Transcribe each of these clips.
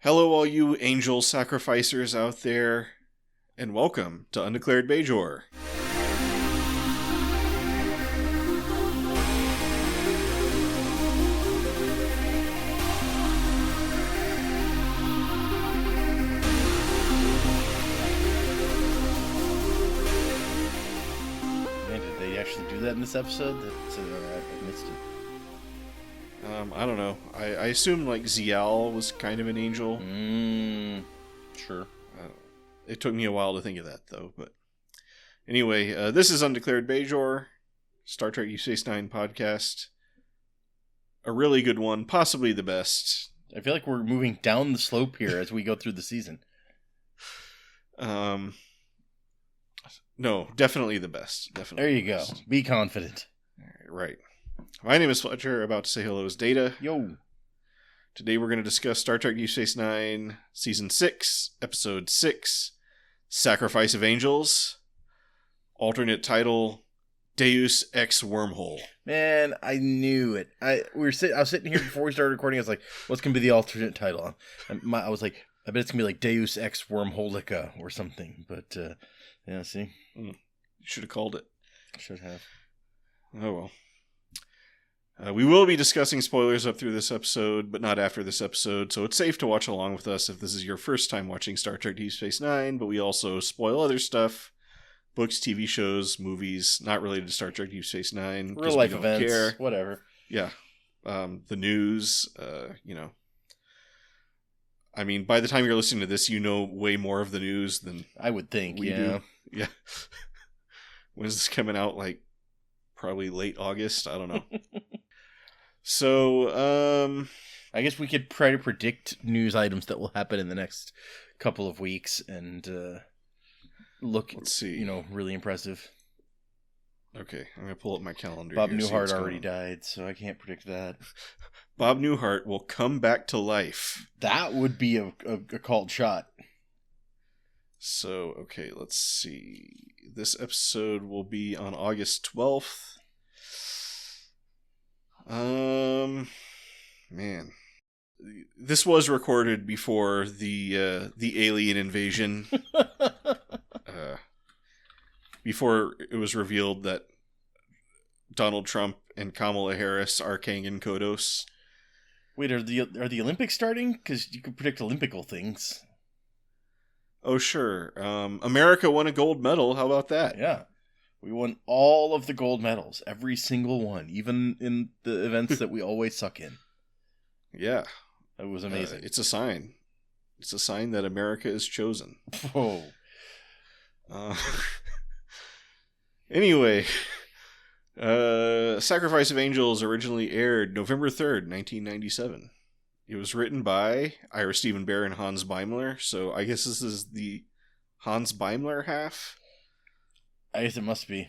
Hello, all you angel sacrificers out there, and welcome to Undeclared Bajor. Man, did they actually do that in this episode? I missed it. I don't know. I assume like Zial was kind of an angel. Sure. It took me a while to think of that, though. But anyway, this is Undeclared Bajor, Star Trek DS9 podcast. A really good one, possibly the best. I feel like we're moving down the slope here as we go through the season. No, definitely the best. Definitely. There you go. Be confident. Right. My name is Fletcher. About to say hello is Data. Yo. Today we're going to discuss Star Trek DS9 Season 6, Episode 6, Sacrifice of Angels, alternate title, Deus Ex Wormhole. Man, I knew it. I was sitting here before we started recording. I was like, what's going to be the alternate title? I was like, I bet it's going to be like Deus Ex Wormholica or something. But, yeah, see? You should have called it. Should have. Oh, well. We will be discussing spoilers up through this episode, but not after this episode, so it's safe to watch along with us if this is your first time watching Star Trek DS9, but we also spoil other stuff, books, TV shows, movies, not related to Star Trek DS9. Real life events, whatever. Yeah. The news, I mean, by the time you're listening to this, you know way more of the news than I would think, we do. Yeah. When is this coming out? Like, probably late August? I don't know. So, I guess we could try to predict news items that will happen in the next couple of weeks and look, let's see. Really impressive. Okay, I'm going to pull up my calendar. Bob Newhart already died, so I can't predict that. Bob Newhart will come back to life. That would be a called shot. So, okay, let's see. This episode will be on August 12th. Man, this was recorded before the alien invasion. Before it was revealed that Donald Trump and Kamala Harris are Kang and Kodos. Wait, are the Olympics starting? Because you could predict Olympical things. Oh, sure. America won a gold medal. How about that? Yeah. We won all of the gold medals. Every single one. Even in the events that we always suck in. Yeah. It was amazing. It's a sign. It's a sign that America is chosen. Whoa. Anyway. Sacrifice of Angels originally aired November 3rd, 1997. It was written by Ira Steven Behr and Hans Beimler. So I guess this is the Hans Beimler half. I guess it must be.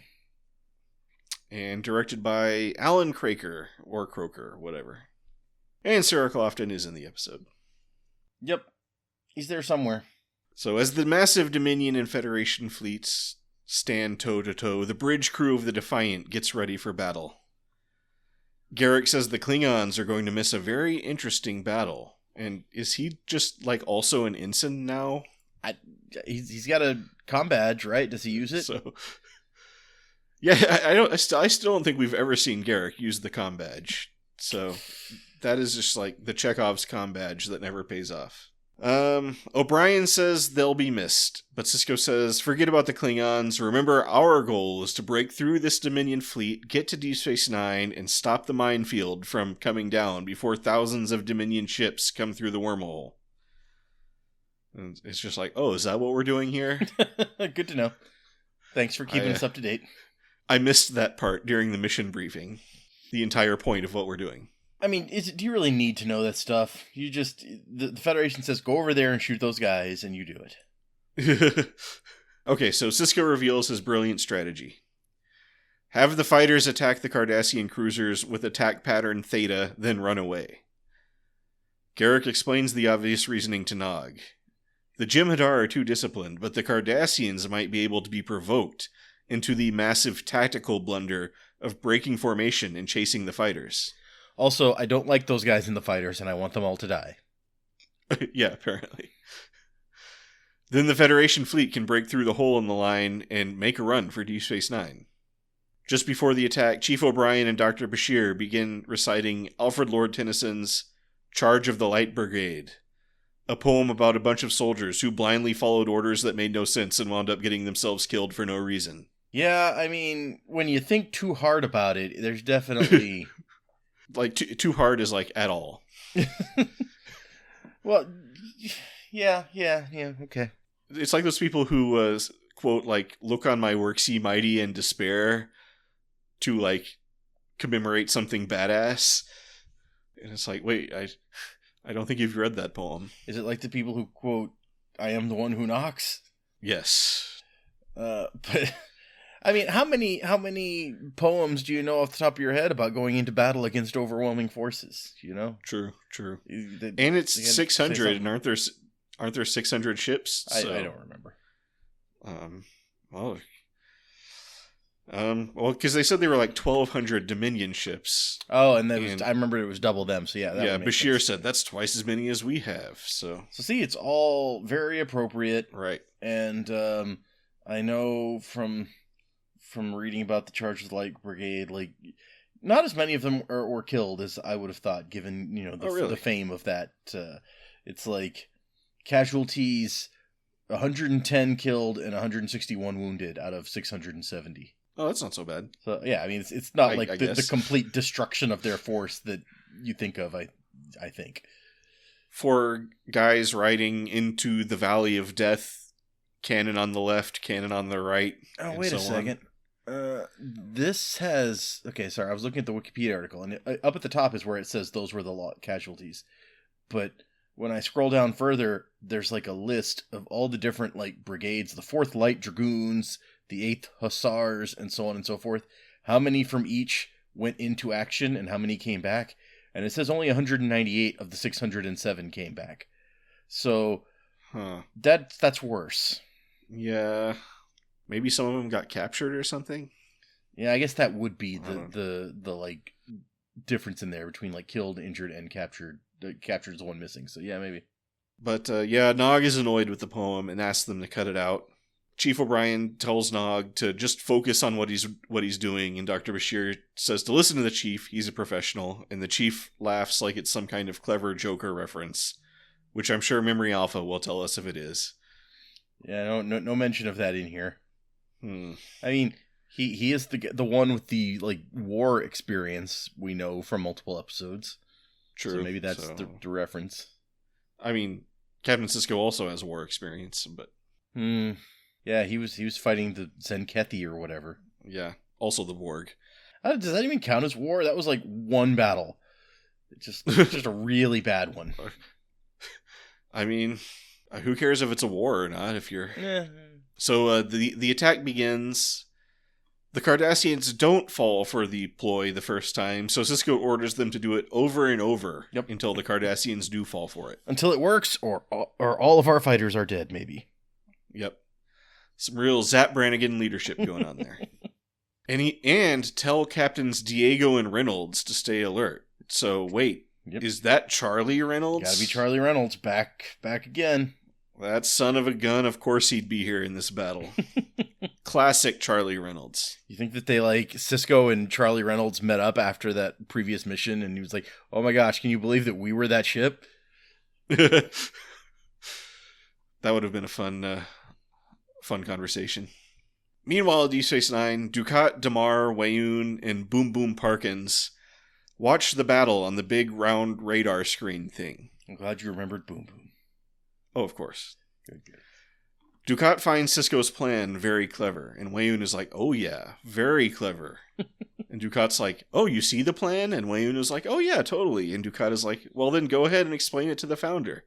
And directed by Alan Craker, or Croker, whatever. And Sarah Clofton is in the episode. Yep. He's there somewhere. So as the massive Dominion and Federation fleets stand toe-to-toe, the bridge crew of the Defiant gets ready for battle. Garrick says the Klingons are going to miss a very interesting battle. And is he just, also an ensign now? He's got a comm badge, right? Does he use it? So, yeah, I still don't think we've ever seen Garrick use the comm badge. So that is just like the Chekhov's comm badge that never pays off. O'Brien says they'll be missed, but Sisko says, forget about the Klingons. Remember, our goal is to break through this Dominion fleet, get to Deep Space Nine, and stop the minefield from coming down before thousands of Dominion ships come through the wormhole. And it's just like, oh, is that what we're doing here? Good to know. Thanks for keeping us up to date. I missed that part during the mission briefing. The entire point of what we're doing. I mean, do you really need to know that stuff? You just, the Federation says, go over there and shoot those guys, and you do it. Okay, so Sisko reveals his brilliant strategy. Have the fighters attack the Cardassian cruisers with attack pattern Theta, then run away. Garrick explains the obvious reasoning to Nog. The Jem'Hadar are too disciplined, but the Cardassians might be able to be provoked into the massive tactical blunder of breaking formation and chasing the fighters. Also, I don't like those guys in the fighters, and I want them all to die. Yeah, apparently. Then the Federation fleet can break through the hole in the line and make a run for Deep Space Nine. Just before the attack, Chief O'Brien and Dr. Bashir begin reciting Alfred Lord Tennyson's Charge of the Light Brigade, a poem about a bunch of soldiers who blindly followed orders that made no sense and wound up getting themselves killed for no reason. Yeah, I mean, when you think too hard about it, there's definitely... Like, too hard is like, at all. Well, yeah, okay. It's like those people who, quote, like, look on my work, see mighty, and despair to, like, commemorate something badass. And it's like, wait, I don't think you've read that poem. Is it like the people who quote, I am the one who knocks? Yes. But, I mean, how many poems do you know off the top of your head about going into battle against overwhelming forces, you know? True. And it's 600, and aren't there 600 ships? So, I don't remember. Well, because they said they were like 1,200 Dominion ships. Oh, and I remember it was double them, so yeah. Yeah, Bashir said that's twice as many as we have, so see, it's all very appropriate. Right. And I know from reading about the Charge of the Light Brigade, like, not as many of them were killed as I would have thought, given, you know, the fame of that. It's like casualties, 110 killed and 161 wounded out of 670. Oh, that's not so bad. So, yeah, I mean, it's not like the complete destruction of their force that you think of, I think. For guys riding into the Valley of Death, cannon on the left, cannon on the right. Oh, wait a second. This has... Okay, sorry, I was looking at the Wikipedia article, and up at the top is where it says those were the casualties. But when I scroll down further, there's like a list of all the different, like, brigades, the 4th Light Dragoons, the 8th Hussars, and so on and so forth. How many from each went into action and how many came back? And it says only 198 of the 607 came back. So that's worse. Yeah. Maybe some of them got captured or something? Yeah, I guess that would be the like difference in there between like killed, injured, and captured. Captured is the one missing, so yeah, maybe. But yeah, Nog is annoyed with the poem and asks them to cut it out. Chief O'Brien tells Nog to just focus on what he's doing, and Dr. Bashir says to listen to the chief, he's a professional, and the chief laughs like it's some kind of clever Joker reference, which I'm sure Memory Alpha will tell us if it is. Yeah, no mention of that in here. I mean, he is the one with the like war experience we know from multiple episodes. True. So maybe that's the reference. I mean, Captain Sisko also has war experience, but yeah, he was fighting the Zenkethi or whatever. Yeah, also the Borg. Does that even count as war? That was like one battle. Just a really bad one. I mean, who cares if it's a war or not? If you're so the attack begins. The Cardassians don't fall for the ploy the first time, so Sisko orders them to do it over and over until the Cardassians do fall for it. Until it works, or all of our fighters are dead, maybe. Yep. Some real Zap Brannigan leadership going on there. And tell Captains Diego and Reynolds to stay alert. So wait, is that Charlie Reynolds? Gotta be Charlie Reynolds, back again. That son of a gun, of course he'd be here in this battle. Classic Charlie Reynolds. You think that they Sisko and Charlie Reynolds met up after that previous mission and he was like, oh my gosh, can you believe that we were that ship? That would have been a fun conversation. Meanwhile, at Deep Space Nine, Dukat, Damar, Weyoun, and Boom Boom Parkins watch the battle on the big round radar screen thing. I'm glad you remembered Boom Boom. Oh, of course. Good. Dukat finds Sisko's plan very clever, and Weyoun is like, oh yeah, very clever. And Dukat's like, oh, you see the plan? And Weyoun is like, oh yeah, totally. And Dukat is like, well then go ahead and explain it to the Founder.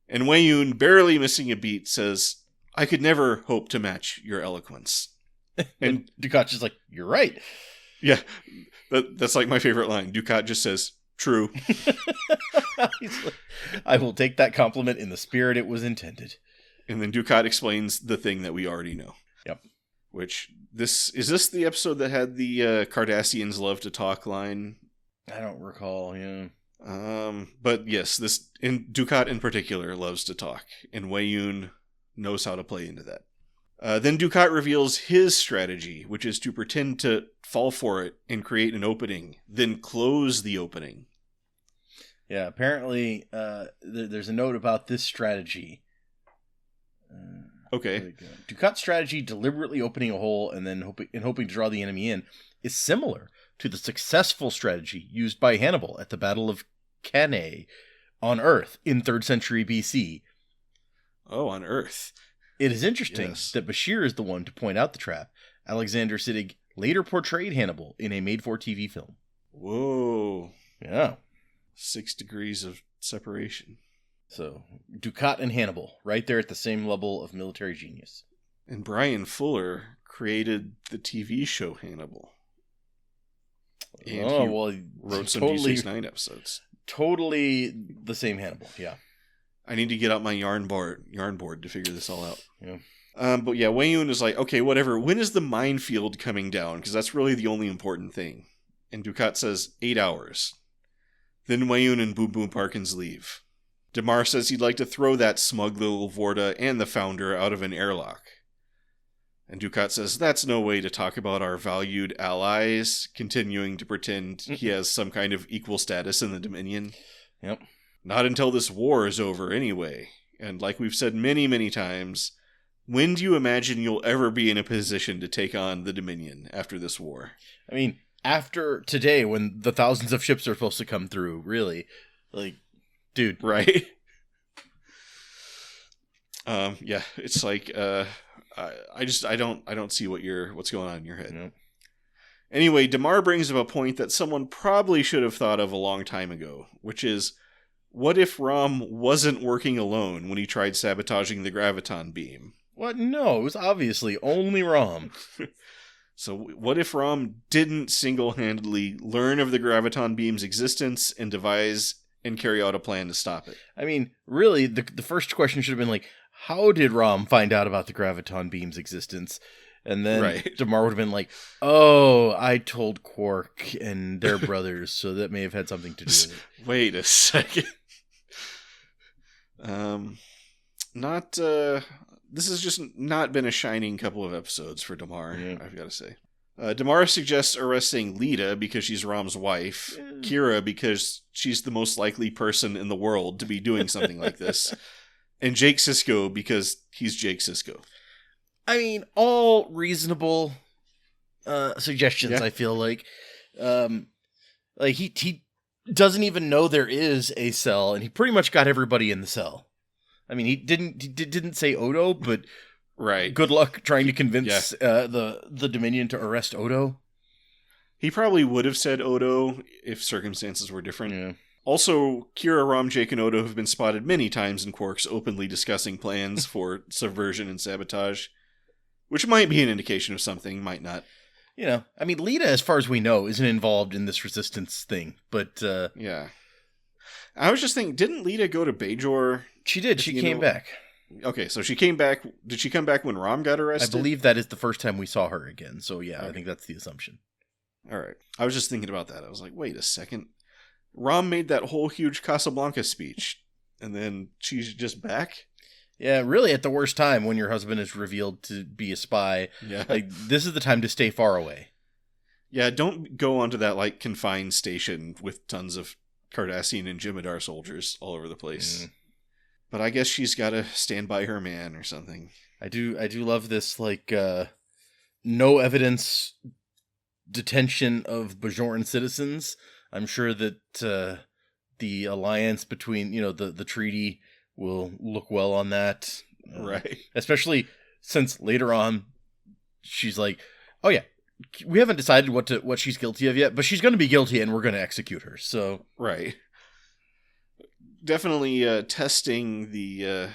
And Weyoun, barely missing a beat, says, I could never hope to match your eloquence. And Dukat's just like, you're right. Yeah, that's like my favorite line. Dukat just says, true. He's like, I will take that compliment in the spirit it was intended. And then Dukat explains the thing that we already know. Yep. Which, is this the episode that had the Cardassians love to talk line? I don't recall, yeah. But yes, Dukat in particular loves to talk, and Wei Yun knows how to play into that. Then Dukat reveals his strategy, which is to pretend to fall for it and create an opening, then close the opening. Yeah, apparently there's a note about this strategy. Okay. Dukat's strategy, deliberately opening a hole and then hoping to draw the enemy in, is similar to the successful strategy used by Hannibal at the Battle of Cannae on Earth in 3rd century BC. Oh, on Earth. It is interesting that Bashir is the one to point out the trap. Alexander Siddig later portrayed Hannibal in a made-for-TV film. Whoa. Yeah. 6 degrees of separation. So, Dukat and Hannibal, right there at the same level of military genius. And Brian Fuller created the TV show Hannibal. And he wrote some DS9 episodes. Totally the same Hannibal, yeah. I need to get out my yarn board to figure this all out. Yeah. But yeah, Wei Yun is like, okay, whatever. When is the minefield coming down? Because that's really the only important thing. And Dukat says 8 hours. Then Wei Yun and Boom Boom Parkins leave. Damar says he'd like to throw that smug little Vorta and the founder out of an airlock. And Dukat says that's no way to talk about our valued allies, continuing to pretend he has some kind of equal status in the Dominion. Yep. Not until this war is over, anyway. And like we've said many, many times, when do you imagine you'll ever be in a position to take on the Dominion after this war? I mean, after today, when the thousands of ships are supposed to come through, really, like, dude, right? Yeah, it's like, I don't see what's going on in your head. Nope. Anyway, Damar brings up a point that someone probably should have thought of a long time ago, which is, what if Rom wasn't working alone when he tried sabotaging the graviton beam? What? No, it was obviously only Rom. So what if Rom didn't single-handedly learn of the graviton beam's existence and devise and carry out a plan to stop it? I mean, really, the first question should have been like, how did Rom find out about the graviton beam's existence? And then Damar would have been like, oh, I told Quark and their brothers, so that may have had something to do with it. Wait a second. This has just not been a shining couple of episodes for Damar, I've got to say. Damar suggests arresting Lita because she's Rom's wife, Kira because she's the most likely person in the world to be doing something like this, and Jake Sisko because he's Jake Sisko. I mean, all reasonable suggestions, yeah. I feel like. He doesn't even know there is a cell, and he pretty much got everybody in the cell. I mean, he didn't say Odo, but right. Good luck trying to convince the Dominion to arrest Odo. He probably would have said Odo if circumstances were different. Yeah. Also, Kira, Rom, Jake, and Odo have been spotted many times in Quark's openly discussing plans for subversion and sabotage, which might be an indication of something, might not. You know, I mean, Lita, as far as we know, isn't involved in this resistance thing, but... yeah. I was just thinking, didn't Lita go to Bajor? She did, she came back. Okay, so she came back. Did she come back when Rom got arrested? I believe that is the first time we saw her again, so yeah, okay. I think that's the assumption. All right. I was just thinking about that. I was like, wait a second. Rom made that whole huge Casablanca speech, and then she's just back? Yeah, really at the worst time when your husband is revealed to be a spy. Yeah. Like, this is the time to stay far away. Yeah, don't go onto that, like, confined station with tons of Cardassian and Jem'Hadar soldiers all over the place. Mm. But I guess she's got to stand by her man or something. I do love this, like, no evidence detention of Bajoran citizens. I'm sure that the alliance between, the treaty will look well on that. Right. Especially since later on she's like, oh yeah, we haven't decided what she's guilty of yet, but she's going to be guilty and we're going to execute her. So right. Definitely testing the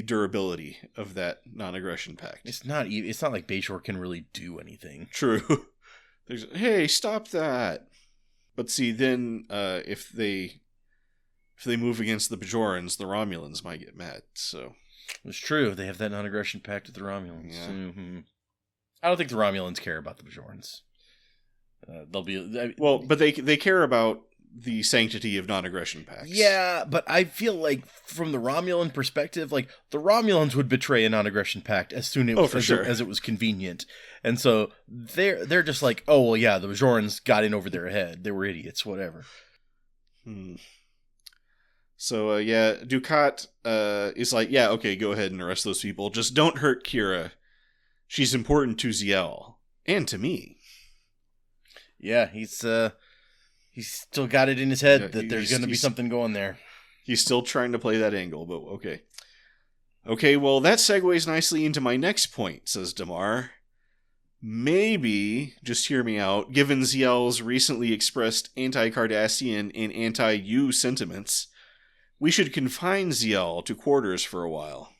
durability of that non-aggression pact. It's not like Bajor can really do anything. True. Hey, stop that. But see, then if they move against the Bajorans, the Romulans might get mad. So it's true. They have that non-aggression pact with the Romulans. Yeah. Mm-hmm. I don't think the Romulans care about the Bajorans. They'll be but they care about the sanctity of non-aggression pacts. Yeah, but I feel like from the Romulan perspective, like the Romulans would betray a non-aggression pact as soon as it was convenient. And so they're just like, oh, well, yeah, the Bajorans got in over their head. They were idiots, whatever. So, Dukat is like, yeah, okay, go ahead and arrest those people. Just don't hurt Kira. She's important to Ziel. And to me. Yeah, he's still got it in his head that there's going to be something going there. He's still trying to play that angle, but okay. Okay, well, that segues nicely into my next point, says Damar. Maybe, just hear me out, given Ziel's recently expressed anti-Cardassian and anti-You sentiments, we should confine Ziel to quarters for a while.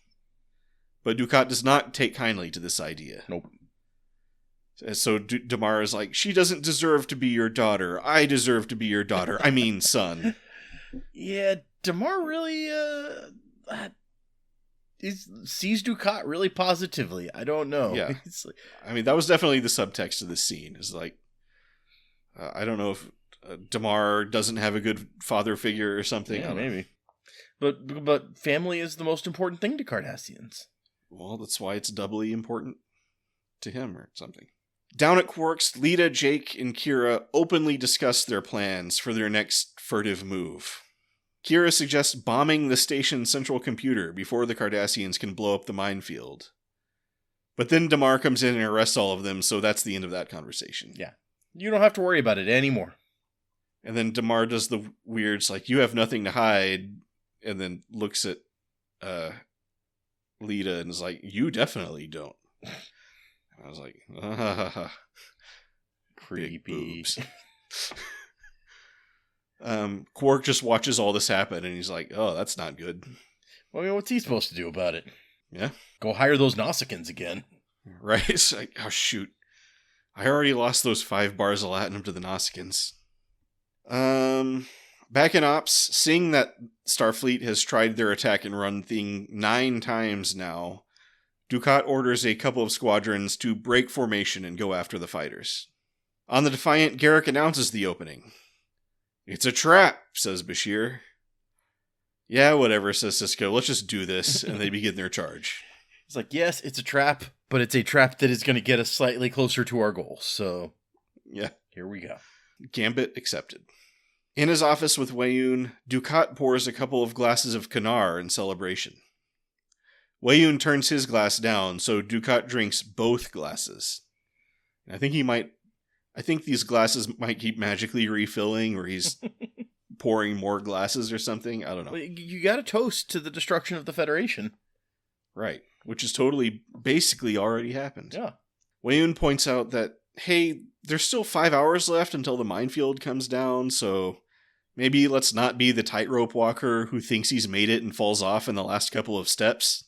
But Dukat does not take kindly to this idea. Nope. So Damar is like, she doesn't deserve to be your daughter. I deserve to be your daughter. I mean, son. Yeah, Damar really sees Dukat really positively. I don't know. Yeah. I mean, that was definitely the subtext of this scene. Is like, I don't know if Damar doesn't have a good father figure or something. Yeah, maybe. But family is the most important thing to Cardassians. Well, that's why it's doubly important to him or something. Down at Quark's, Lita, Jake, and Kira openly discuss their plans for their next furtive move. Kira suggests bombing the station's central computer before the Cardassians can blow up the minefield. But then Damar comes in and arrests all of them, so that's the end of that conversation. Yeah. You don't have to worry about it anymore. And then Damar does the weirds, like, you have nothing to hide, and then looks at Lita and is like, you definitely don't. I was like, creepy. Quark just watches all this happen, and he's like, oh, that's not good. Well, I mean, what's he supposed to do about it? Yeah. Go hire those Nausicaans again. Right? It's like, oh, shoot. I already lost those 5 bars of Latinum to the Nausicaans. Back in Ops, seeing that Starfleet has tried their attack and run thing 9 times now, Dukat orders a couple of squadrons to break formation and go after the fighters. On the Defiant, Garrick announces the opening. It's a trap, says Bashir. Yeah, whatever, says Sisko. Let's just do this, and they begin their charge. It's like, yes, it's a trap, but it's a trap that is going to get us slightly closer to our goal, so... Yeah. Here we go. Gambit accepted. In his office with Weyoun, Dukat pours a couple of glasses of Kanar in celebration. Weyoun turns his glass down, so Dukat drinks both glasses. I think these glasses might keep magically refilling, or he's pouring more glasses or something. I don't know. Well, you got to toast to the destruction of the Federation. Right, which is basically already happened. Yeah. Weyoun points out that, hey, there's still 5 hours left until the minefield comes down, so maybe let's not be the tightrope walker who thinks he's made it and falls off in the last couple of steps.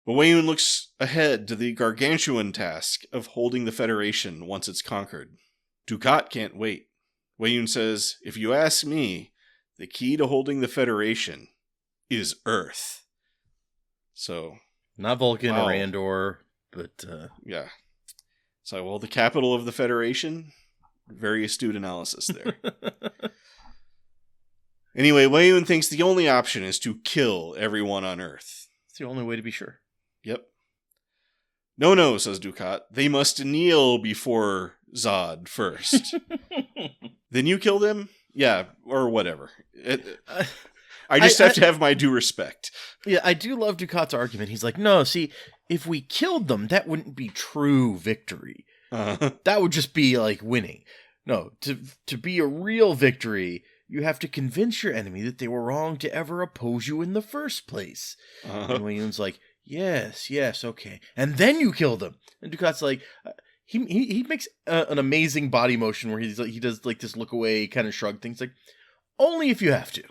But Weyoun looks ahead to the gargantuan task of holding the Federation once it's conquered. Dukat can't wait. Weyoun says, if you ask me, the key to holding the Federation is Earth. So... Not Vulcan or Andor, but... Yeah. So, well, the capital of the Federation? Very astute analysis there. Anyway, Weyoun thinks the only option is to kill everyone on Earth. It's the only way to be sure. Yep. No, says Dukat. They must kneel before Zod first. Then you kill them? Yeah, or whatever. I just have to have my due respect. Yeah, I do love Dukat's argument. He's like, no, see, if we killed them, that wouldn't be true victory. That would just be like winning. No, to be a real victory, you have to convince your enemy that they were wrong to ever oppose you in the first place. And Weyoun's like, yes, okay. And then you kill them. And Dukat's like, he makes an amazing body motion where he does like this look away kind of shrug thing. He's like, only if you have to.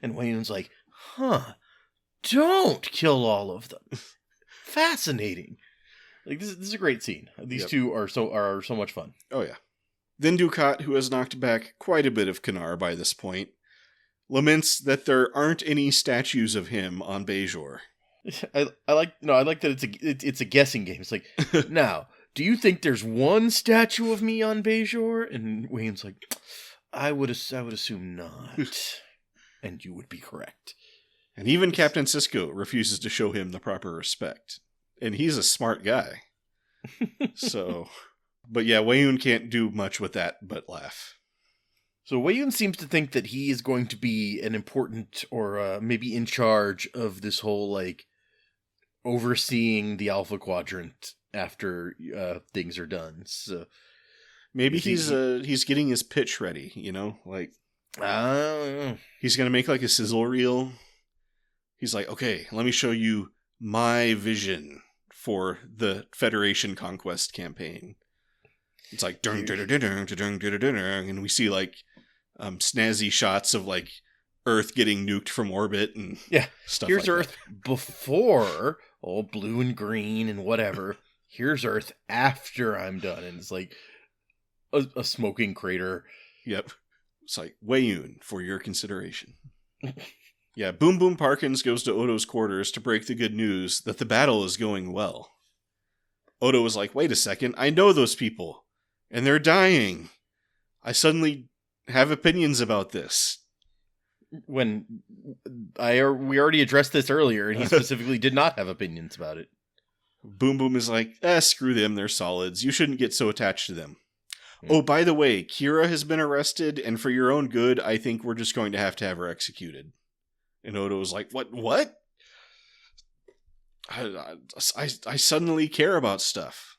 And Weyoun's like, don't kill all of them. Fascinating. Like this is a great scene. These two are so much fun. Oh yeah. Then Dukat, who has knocked back quite a bit of Kanar by this point, laments that there aren't any statues of him on Bajor. I like that it's a guessing game. It's like, now, do you think there's one statue of me on Bajor? And Weyoun's like, I would assume not. And you would be correct. And even Captain Sisko refuses to show him the proper respect. And he's a smart guy. So, but yeah, Wayun can't do much with that but laugh. So Wayun seems to think that he is going to be an important, or maybe in charge of this whole, like, overseeing the Alpha Quadrant after things are done. So maybe he's getting his pitch ready, you know? Like, he's going to make like a sizzle reel. He's like, okay, let me show you my vision for the Federation Conquest campaign. It's like, and we see like snazzy shots of like Earth getting nuked from orbit and stuff. Here's like Earth before all blue and green and whatever. Here's Earth after I'm done, and it's like a smoking crater. Yep, it's like Wayun for your consideration. Yeah, Boom Boom Parkins goes to Odo's quarters to break the good news that the battle is going well. Odo was like, wait a second, I know those people, and they're dying. I suddenly have opinions about this. When we already addressed this earlier, and he specifically did not have opinions about it. Boom Boom is like, screw them, they're solids. You shouldn't get so attached to them. Oh, by the way, Kira has been arrested, and for your own good, I think we're just going to have her executed. And Odo was like, what? I suddenly care about stuff.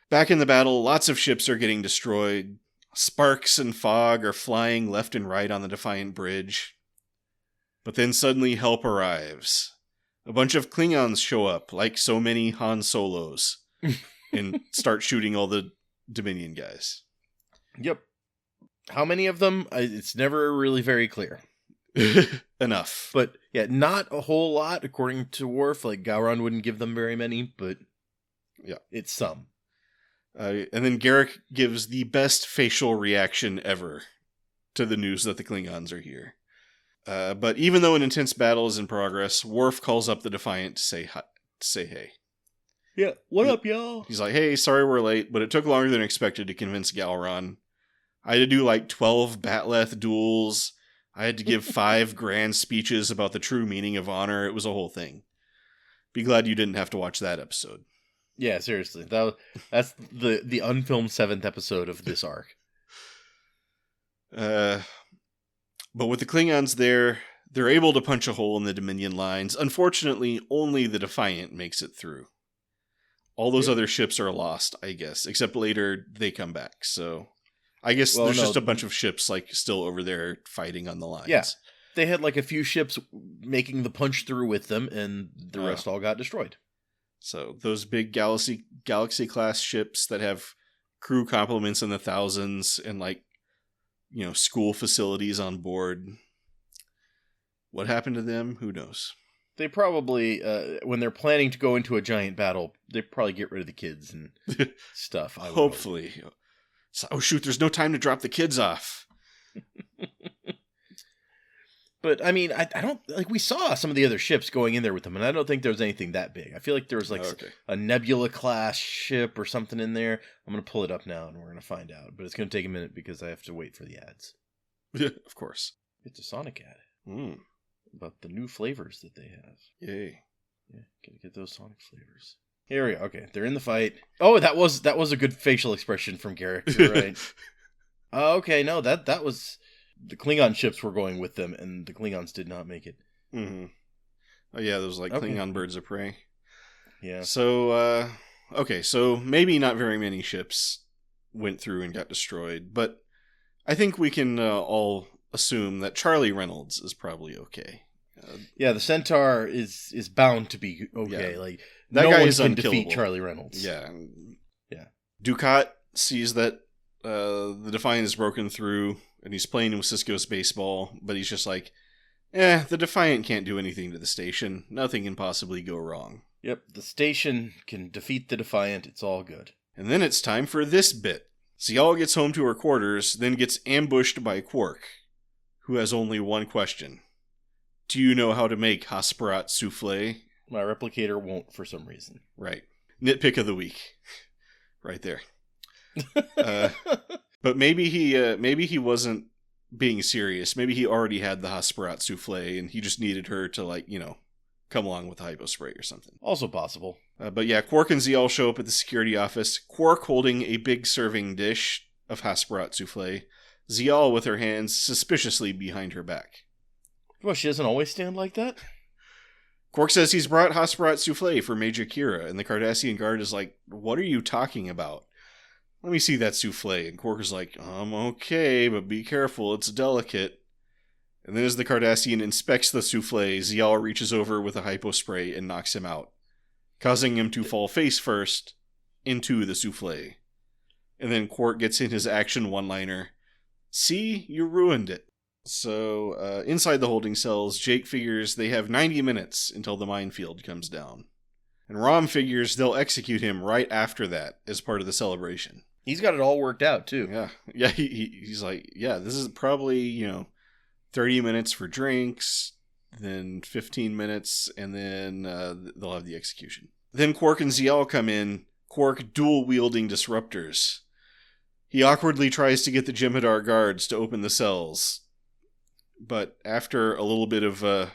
Back in the battle, lots of ships are getting destroyed. Sparks and fog are flying left and right on the Defiant Bridge. But then suddenly help arrives. A bunch of Klingons show up, like so many Han Solos, and start shooting all the Dominion guys. Yep. How many of them? It's never really very clear. Enough. But yeah, not a whole lot, according to Worf. Like, Gowron wouldn't give them very many, but yeah, it's some. And then Garrick gives the best facial reaction ever to the news that the Klingons are here. But even though an intense battle is in progress, Worf calls up the Defiant to say hey. Yeah, what up, y'all? He's like, hey, sorry we're late, but it took longer than expected to convince Gowron. I had to do like 12 Batleth duels. I had to give 5 grand speeches about the true meaning of honor. It was a whole thing. Be glad you didn't have to watch that episode. Yeah, seriously. That's the unfilmed 7th episode of this arc. But with the Klingons there, they're able to punch a hole in the Dominion lines. Unfortunately, only the Defiant makes it through. All those other ships are lost, I guess. Except later, they come back, so... I guess there's just a bunch of ships like still over there fighting on the lines. Yeah, they had like a few ships making the punch through with them, and the rest all got destroyed. So those big Galaxy class ships that have crew complements in the thousands and like, you know, school facilities on board. What happened to them? Who knows? They probably, when they're planning to go into a giant battle, they probably get rid of the kids and stuff. Hopefully. So, oh shoot, there's no time to drop the kids off. But, I mean, I don't, like, we saw some of the other ships going in there with them, and I don't think there was anything that big. I feel like there was, like, a Nebula-class ship or something in there. I'm going to pull it up now, and we're going to find out. But it's going to take a minute because I have to wait for the ads. Yeah, of course. It's a Sonic ad. About the new flavors that they have. Yay. Yeah, gotta get those Sonic flavors. Here we go. Okay, they're in the fight. Oh, that was a good facial expression from Garrick. You're right. Okay, no, that was... The Klingon ships were going with them, and the Klingons did not make it. Mm-hmm. Oh, yeah, those, like, Klingon birds of prey. Yeah. So, so maybe not very many ships went through and got destroyed, but I think we can all assume that Charlie Reynolds is probably okay. Yeah, the Centaur is bound to be okay. Yeah. Like, that no guy one is can unkillable. Defeat Charlie Reynolds. Yeah. Yeah. Dukat sees that the Defiant is broken through, and he's playing with Sisko's baseball, but he's just like, the Defiant can't do anything to the station. Nothing can possibly go wrong. Yep, the station can defeat the Defiant. It's all good. And then it's time for this bit. Cial gets home to her quarters, then gets ambushed by Quark, who has only one question. Do you know how to make Hasperat souffle? My replicator won't for some reason. Right. Nitpick of the week. Right there. But maybe he wasn't being serious. Maybe he already had the Hasperat souffle, and he just needed her to, like, come along with the hypo spray or something. Also possible. But yeah, Quark and Zial show up at the security office. Quark holding a big serving dish of Hasperat souffle. Zial with her hands suspiciously behind her back. Well, she doesn't always stand like that? Quark says he's brought Hasperat souffle for Major Kira, and the Cardassian guard is like, what are you talking about? Let me see that souffle. And Quark is like, okay, but be careful, it's delicate. And then as the Cardassian inspects the souffle, Zial reaches over with a hypo spray and knocks him out, causing him to fall face first into the souffle. And then Quark gets in his action one-liner, see, you ruined it. So, inside the holding cells, Jake figures they have 90 minutes until the minefield comes down. And Rom figures they'll execute him right after that as part of the celebration. He's got it all worked out, too. Yeah, he's like, yeah, this is probably, 30 minutes for drinks, then 15 minutes, and then they'll have the execution. Then Quark and Zial come in, Quark dual-wielding disruptors. He awkwardly tries to get the Jem'Hadar guards to open the cells, but after a little bit of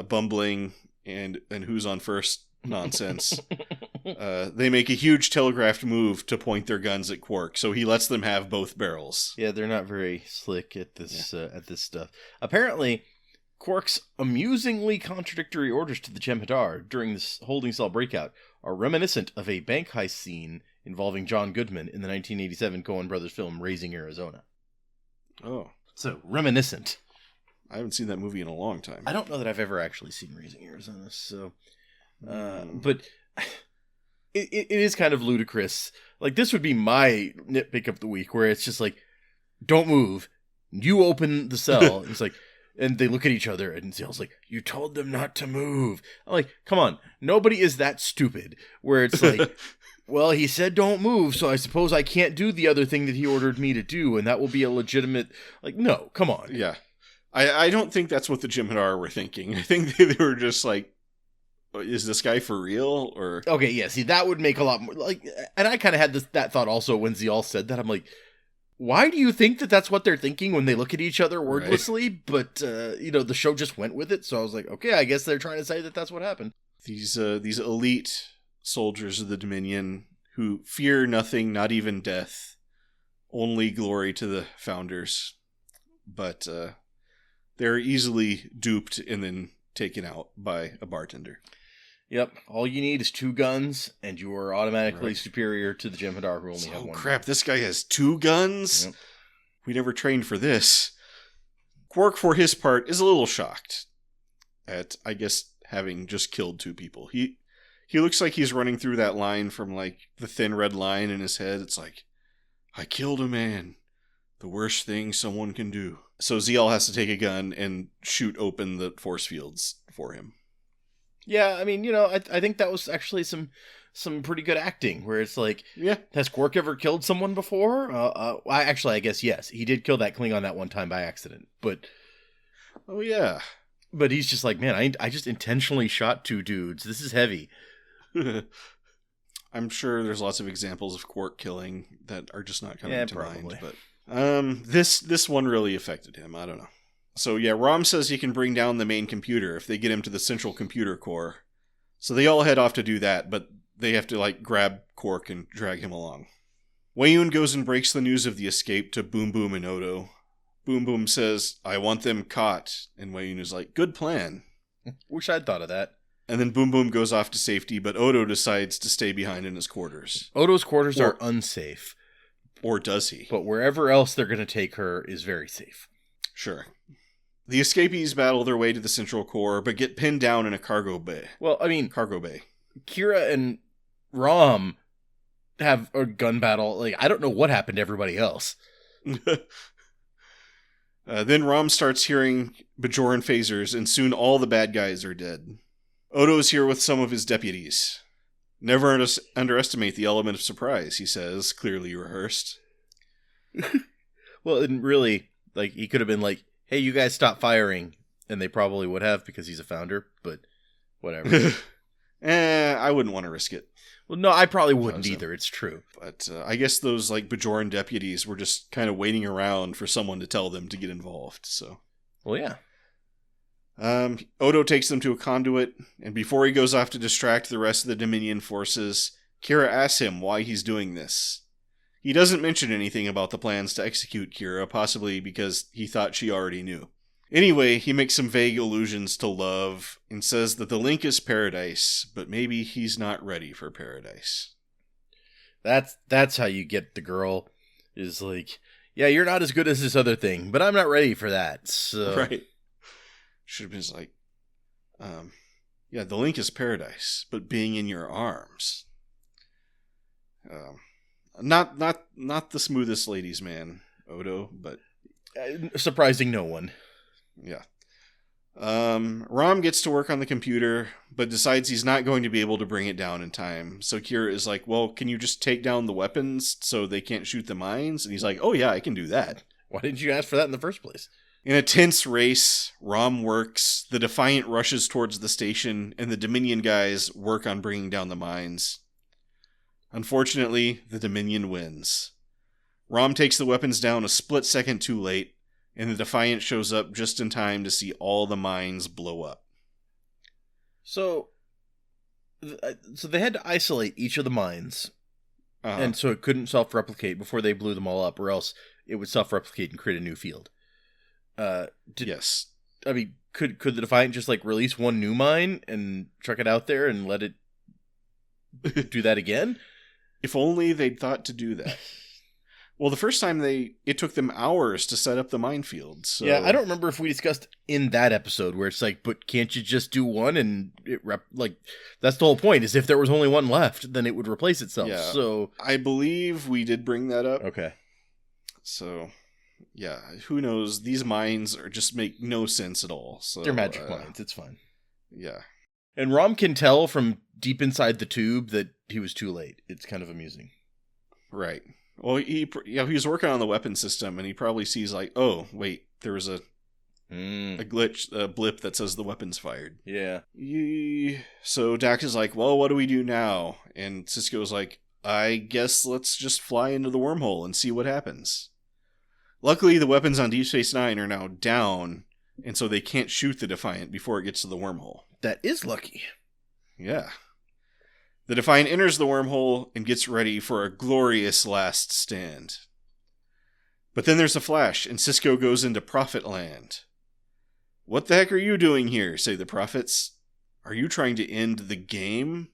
bumbling and who's on first nonsense, they make a huge telegraphed move to point their guns at Quark, so he lets them have both barrels. Yeah, they're not very slick at this stuff. Apparently, Quark's amusingly contradictory orders to the Jem'Hadar during this holding cell breakout are reminiscent of a bank heist scene involving John Goodman in the 1987 Coen Brothers film Raising Arizona. Oh. So, reminiscent. I haven't seen that movie in a long time. I don't know that I've ever actually seen Raising Arizona, so... But it is kind of ludicrous. Like, this would be my nitpick of the week, where it's just like, don't move. You open the cell. It's like... And they look at each other, and Zial's like, you told them not to move. I'm like, come on. Nobody is that stupid. Where it's like, well, he said don't move, so I suppose I can't do the other thing that he ordered me to do, and that will be a legitimate... Like, no, come on. Yeah. I don't think that's what the Jem'Hadar were thinking. I think they were just like, is this guy for real? Or okay, yeah, see, that would make a lot more... Like, and I kind of had that thought also when Zial said that. I'm like... Why do you think that that's what they're thinking when they look at each other wordlessly? Right. But, the show just went with it. So I was like, okay, I guess they're trying to say that that's what happened. These elite soldiers of the Dominion who fear nothing, not even death, only glory to the founders. But they're easily duped and then taken out by a bartender. Yep, all you need is 2 guns, and you are automatically superior to the Jem'Hadar who only have 1 crap, gun. This guy has 2 guns? Yep. We never trained for this. Quark, for his part, is a little shocked at, I guess, having just killed 2 people. He looks like he's running through that line from, like, the thin red line in his head. It's like, I killed a man. The worst thing someone can do. So Zial has to take a gun and shoot open the force fields for him. Yeah, I mean, I think that was actually some pretty good acting, where it's like, yeah, has Quark ever killed someone before? I guess yes. He did kill that Klingon that one time by accident, but... Oh, yeah. But he's just like, man, I just intentionally shot 2 dudes. This is heavy. I'm sure there's lots of examples of Quark killing that are just not coming to mind, but... This one really affected him. I don't know. So yeah, Rom says he can bring down the main computer if they get him to the central computer core. So they all head off to do that, but they have to, like, grab Quark and drag him along. Weyoun goes and breaks the news of the escape to Boom Boom and Odo. Boom Boom says, I want them caught. And Weyoun is like, good plan. Wish I'd thought of that. And then Boom Boom goes off to safety, but Odo decides to stay behind in his quarters. Odo's quarters are unsafe. Or does he? But wherever else they're going to take her is very safe. Sure. The escapees battle their way to the central core, but get pinned down in a cargo bay. Well, I mean... Cargo bay. Kira and Rom have a gun battle. Like, I don't know what happened to everybody else. Then Rom starts hearing Bajoran phasers, and soon all the bad guys are dead. Odo's here with some of his deputies. Never underestimate the element of surprise, he says, clearly rehearsed. Well, and really, like, he could have been like, hey, you guys stop firing. And they probably would have, because he's a founder, but whatever. I wouldn't want to risk it. Well, no, I probably wouldn't either. It's true. But I guess those like Bajoran deputies were just kind of waiting around for someone to tell them to get involved. So, well, yeah. Odo takes them to a conduit, and before he goes off to distract the rest of the Dominion forces, Kira asks him why he's doing this. He doesn't mention anything about the plans to execute Kira, possibly because he thought she already knew. Anyway, he makes some vague allusions to love and says that the link is paradise, but maybe he's not ready for paradise. That's how you get the girl, is like, yeah, you're not as good as this other thing, but I'm not ready for that. So. Right. Should have been like, yeah, the link is paradise, but being in your arms. Not the smoothest ladies man, Odo, but surprising no one. Yeah. Rom gets to work on the computer, but decides he's not going to be able to bring it down in time. So Kira is like, well, can you just take down the weapons so they can't shoot the mines? And he's like, oh yeah, I can do that. Why didn't you ask for that in the first place? In a tense race, Rom works, the Defiant rushes towards the station, and the Dominion guys work on bringing down the mines. Unfortunately, the Dominion wins. Rom takes the weapons down a split second too late, and the Defiant shows up just in time to see all the mines blow up. So they had to isolate each of the mines, and so it couldn't self-replicate before they blew them all up, or else it would self-replicate and create a new field. Yes. I mean, could the Defiant just like release one new mine and chuck it out there and let it do that again? If only they'd thought to do that. Well, the first time it took them hours to set up the minefield. So. Yeah, I don't remember if we discussed in that episode where it's like, but can't you just do one and that's the whole point, is if there was only one left, then it would replace itself. Yeah, so I believe we did bring that up. Okay. So, yeah, who knows? These mines just make no sense at all. So they're magic mines. It's fine. Yeah. And Rom can tell from deep inside the tube that he was too late. It's kind of amusing. Right. Well, he was working on the weapon system, and he probably sees like, oh, wait, there was a glitch, a blip that says the weapon's fired. Yeah. So Dax is like, well, what do we do now? And Sisko's like, I guess let's just fly into the wormhole and see what happens. Luckily, the weapons on Deep Space Nine are now down, and so they can't shoot the Defiant before it gets to the wormhole. That is lucky. Yeah. The Defiant enters the wormhole and gets ready for a glorious last stand. But then there's a flash, and Sisko goes into Prophet Land. What the heck are you doing here, say the Prophets. Are you trying to end the game?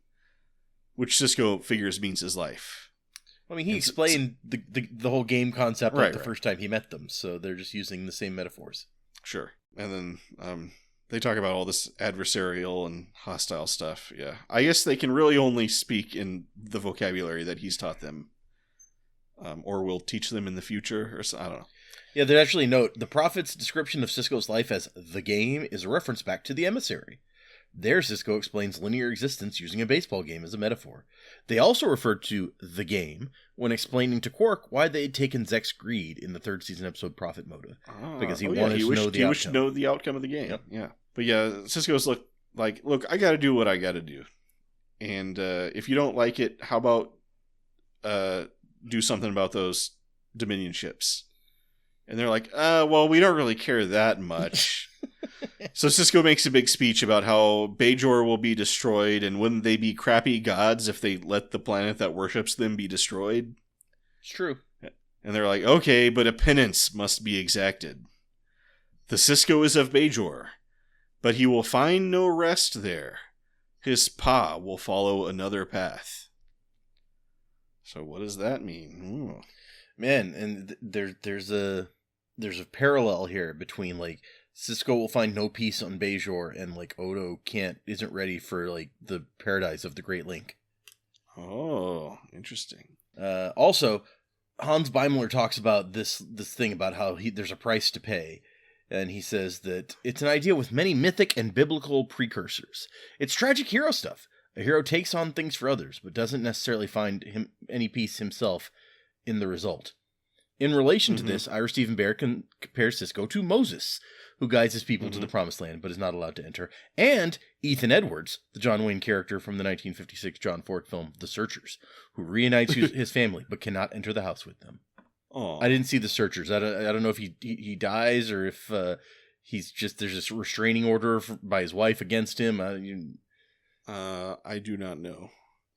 Which Sisko figures means his life. I mean, he explained the whole game concept the first time he met them, so they're just using the same metaphors. Sure. And then they talk about all this adversarial and hostile stuff. Yeah. I guess they can really only speak in the vocabulary that he's taught them. Or will teach them in the future, or I don't know. Yeah, they actually note, the Prophet's description of Sisko's life as the game is a reference back to the Emissary. There, Sisko explains linear existence using a baseball game as a metaphor. They also referred to the game when explaining to Quark why they had taken Zek's greed in the third season episode Prophet Motive. Because he wanted to know the outcome. He wished to know the outcome of the game. Yep. Yeah. But yeah, Sisko's look, I gotta do what I gotta do. And if you don't like it, how about do something about those Dominion ships? And they're like, well, we don't really care that much. So Sisko makes a big speech about how Bajor will be destroyed, and wouldn't they be crappy gods if they let the planet that worships them be destroyed? It's true. And they're like, okay, but a penance must be exacted. The Sisko is of Bajor, but he will find no rest there. His Pa will follow another path. So what does that mean? Ooh. Man, and there's a parallel here between Sisko will find no peace on Bajor, and Odo isn't ready for the paradise of the Great Link. Oh, interesting. Also, Hans Beimler talks about this thing about how there's a price to pay, and he says that it's an idea with many mythic and biblical precursors. It's tragic hero stuff. A hero takes on things for others, but doesn't necessarily find any peace himself in the result. In relation to this, Ira Stephen Bear compares Sisko to Moses, who guides his people to the Promised Land but is not allowed to enter, and Ethan Edwards, the John Wayne character from the 1956 John Ford film The Searchers, who reunites his family but cannot enter the house with them. Aww. I didn't see The Searchers. I don't know if he dies or if he's just there's this restraining order by his wife against him. I do not know.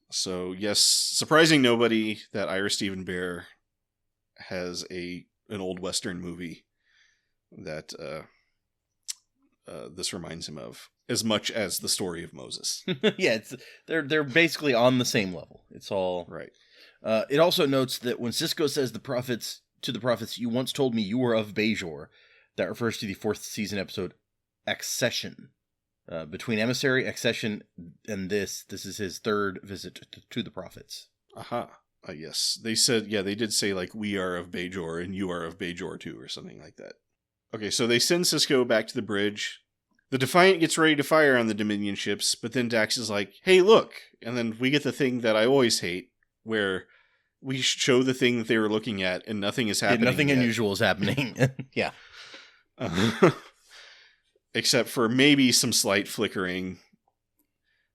So yes, surprising nobody that Ira Stephen Bear has an old Western movie that this reminds him of, as much as the story of Moses. Yeah, they're basically on the same level. It's all right. It also notes that when Sisko says to the prophets, "You once told me you were of Bajor," that refers to the 4th season episode Accession. Between Emissary, Accession, and this is his 3rd visit to the prophets. Aha. Yes. They said, they did say, like, we are of Bajor and you are of Bajor too, or something like that. Okay, so they send Sisko back to the bridge. The Defiant gets ready to fire on the Dominion ships, but then Dax is like, hey, look! And then we get the thing that I always hate, where we show the thing that they were looking at and nothing is happening. Yeah, nothing unusual is happening. Yeah. Except for maybe some slight flickering.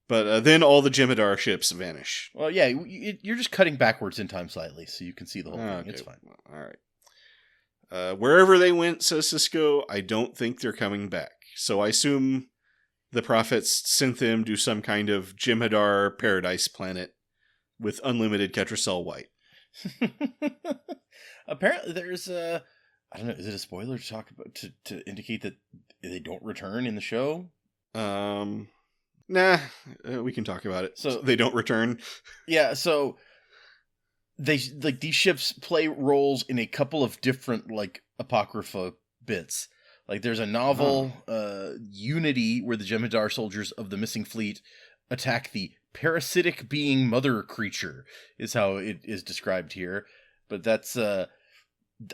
But then all the Jem'Hadar ships vanish. Well, yeah, you're just cutting backwards in time slightly, so you can see the whole thing. Okay. It's fine. All right. Wherever they went, says Sisko, I don't think they're coming back. So I assume the prophets sent them to some kind of Jem'Hadar paradise planet with unlimited Ketracel white. Apparently there's I don't know, is it a spoiler to talk about to indicate that they don't return in the show? Nah, we can talk about it. So they don't return. Yeah, so these ships play roles in a couple of different apocrypha bits. Like there's a novel, Unity, where the Jem'Hadar soldiers of the missing fleet attack the parasitic being mother creature, is how it is described here. But that's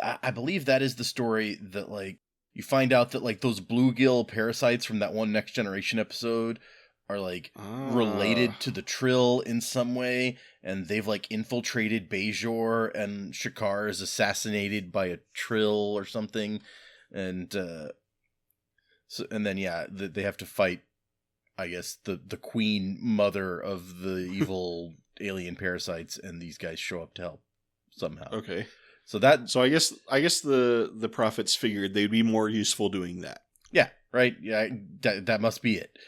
I believe that is the story that you find out that those bluegill parasites from that one Next Generation episode are related to the Trill in some way, and they've infiltrated Bajor, and Shakar is assassinated by a Trill or something, and then they have to fight, I guess, the queen mother of the evil alien parasites, and these guys show up to help somehow. Okay. So I guess the prophets figured they'd be more useful doing that. Yeah, right. Yeah, that must be it.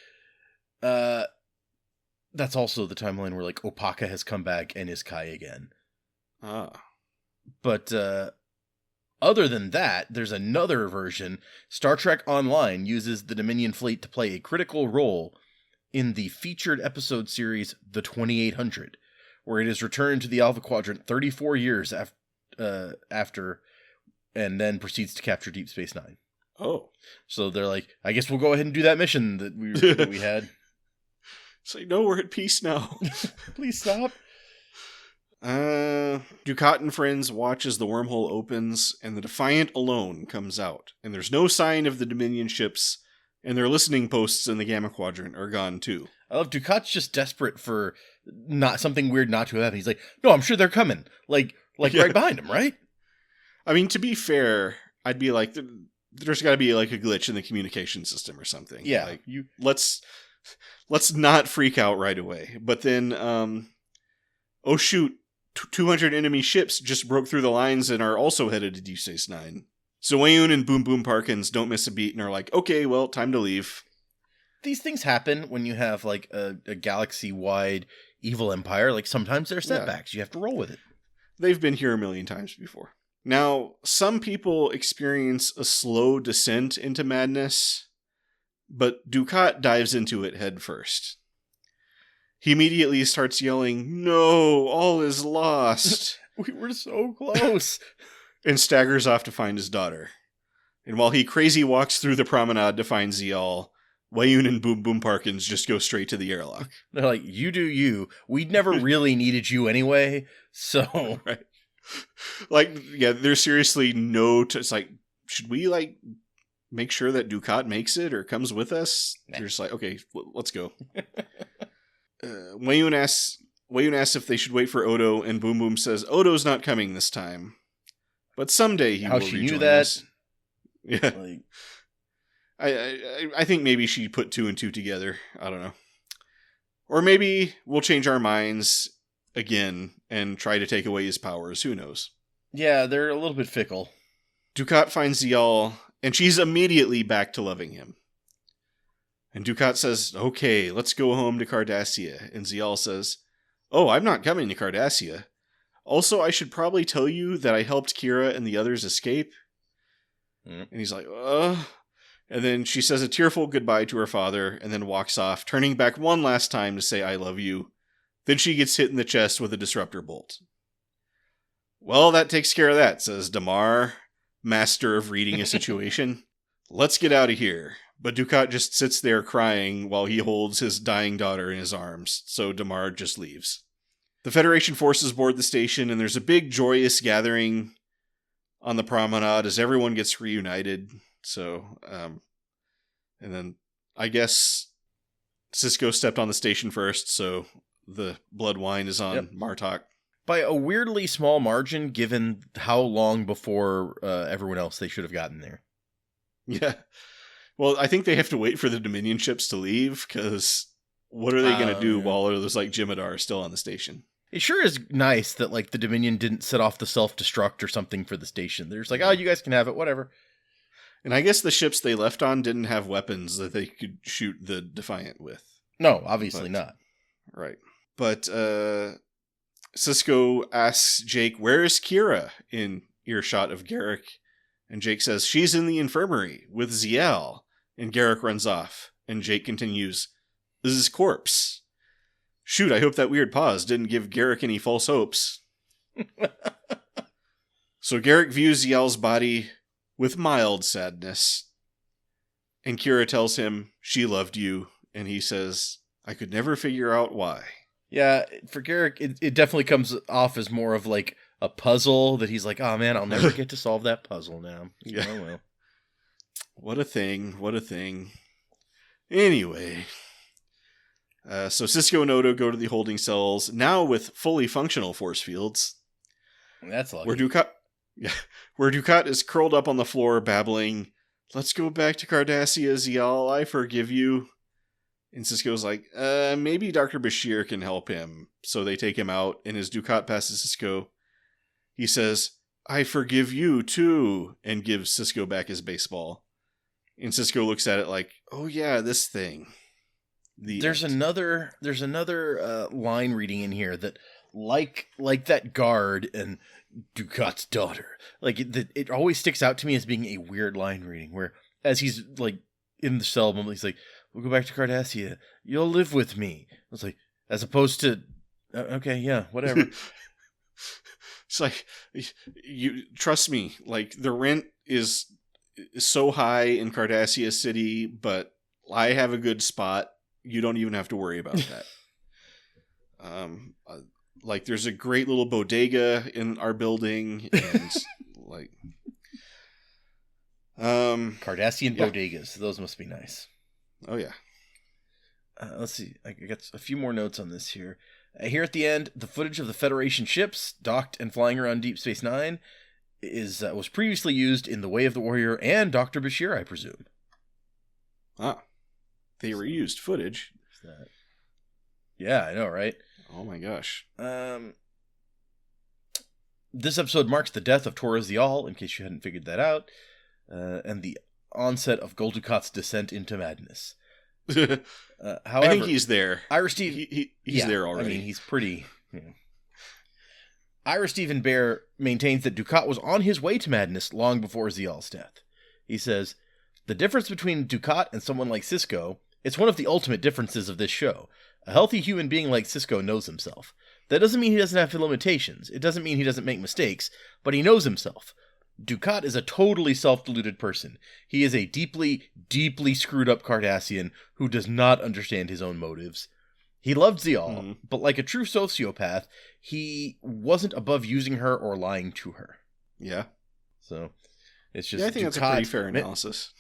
That's also the timeline where Opaka has come back and is Kai again. But other than that, there's another version. Star Trek Online uses the Dominion fleet to play a critical role in the featured episode series The 2800, where it is returned to the Alpha Quadrant 34 years after, and then proceeds to capture Deep Space Nine. Oh. So they're like, I guess we'll go ahead and do that mission that we had. So no, we're at peace now. Please stop. Dukat and friends watch as the wormhole opens, and the Defiant alone comes out. And there's no sign of the Dominion ships, and their listening posts in the Gamma Quadrant are gone too. I love Dukat's just desperate for not something weird not to happen. He's like, no, I'm sure they're coming. Right behind him, right? I mean, to be fair, I'd be like, there's got to be a glitch in the communication system or something. Yeah. Let's not freak out right away. But then, oh shoot, 200 enemy ships just broke through the lines and are also headed to Deep Space Nine. So Wayun and Boom Boom Parkins don't miss a beat and are like, okay, well, time to leave. These things happen when you have a galaxy-wide evil empire. Sometimes there are setbacks. Yeah. You have to roll with it. They've been here a million times before. Now, some people experience a slow descent into madness, but Dukat dives into it head first. He immediately starts yelling, "No, all is lost." We were so close. And staggers off to find his daughter. And while he crazy walks through the promenade to find Zial, Wayun and Boom Boom Parkins just go straight to the airlock. They're like, you do you. We'd never really needed you anyway, so... Right. There's seriously no... It's should we, make sure that Dukat makes it or comes with us? Nah. They're just okay, let's go. Wayun asks if they should wait for Odo, and Boom Boom says Odo's not coming this time. But someday he How will she rejoin knew that? us. Yeah. Like, I think maybe she put two and two together. I don't know. Or maybe we'll change our minds again and try to take away his powers. Who knows? yeah, they're a little bit fickle. Dukat finds Zial, and she's immediately back to loving him. And Dukat says, okay, let's go home to Cardassia. And Zial says, oh, I'm not coming to Cardassia. Also, I should probably tell you that I helped Kira and the others escape. And he's like, And then she says a tearful goodbye to her father and then walks off, turning back one last time to say, I love you. Then she gets hit in the chest with a disruptor bolt. Well, that takes care of that, says Damar, master of reading a situation. Let's get out of here. But Dukat just sits there crying while he holds his dying daughter in his arms, so Damar just leaves. The Federation forces board the station, and there's a big joyous gathering on the promenade as everyone gets reunited. So, and then I guess Sisko stepped on the station first, so the blood wine is on Martok. By a weirdly small margin, given how long before everyone else they should have gotten there. Yeah. Well, I think they have to wait for the Dominion ships to leave, because what are they going to do while those like Jim'Hadar are still on the station? It sure is nice that like the Dominion didn't set off the self-destruct or something for the station. They're just like, oh, you guys can have it, whatever. And I guess the ships they left on didn't have weapons that they could shoot the Defiant with. No, obviously not. Right. But Sisko asks Jake, where's Kira, in earshot of Garrick? And Jake says, she's in the infirmary with Zial. And Garrick runs off. And Jake continues, this is corpse. Shoot, I hope that weird pause didn't give Garrick any false hopes. So Garrick views Zial's body with mild sadness. And Kira tells him she loved you. And he says, I could never figure out why. Yeah, for Garrick, it definitely comes off as more of like a puzzle that he's like, oh man, I'll never get to solve that puzzle now. Yeah. Oh well. What a thing. What a thing. Anyway. So Sisko and Odo go to the holding cells, now with fully functional force fields. That's lucky. Where Dukat is curled up on the floor, babbling, let's go back to Cardassia, Zial, I forgive you. And Sisko's like, maybe Dr. Bashir can help him. So they take him out, and as Dukat passes Sisko, he says, I forgive you too, and gives Sisko back his baseball. And Sisko looks at it like, oh yeah, this thing. There's another line reading in here that, like that guard and Dukat's daughter, like it always sticks out to me as being a weird line reading, where as he's like in the cell, he's like, we'll go back to Cardassia, you'll live with me. It's like, as opposed to, okay, yeah, whatever. It's like, you trust me, like the rent is so high in Cardassia City, but I have a good spot. You don't even have to worry about that. Like there's a great little bodega in our building, and like, Cardassian bodegas, those must be nice. Oh yeah. Let's see. I got a few more notes on this here. Here at the end, the footage of the Federation ships docked and flying around Deep Space Nine was previously used in The Way of the Warrior and Dr. Bashir, I presume. Ah, they reused footage. Yeah, I know, right? Oh my gosh. This episode marks the death of Torres Zial, in case you hadn't figured that out, and the onset of Gul Dukat's descent into madness. However, I think he's there. Ira Steve, he's there already. I mean, he's pretty. Ira Stephen Bear maintains that Dukat was on his way to madness long before Zial's death. He says, the difference between Dukat and someone like Sisko, it's one of the ultimate differences of this show. A healthy human being like Sisko knows himself. That doesn't mean he doesn't have limitations. It doesn't mean he doesn't make mistakes, but he knows himself. Dukat is a totally self-deluded person. He is a deeply, deeply screwed up Cardassian who does not understand his own motives. He loved Zial, but like a true sociopath, he wasn't above using her or lying to her. Yeah. So, it's just I think that's a pretty fair analysis.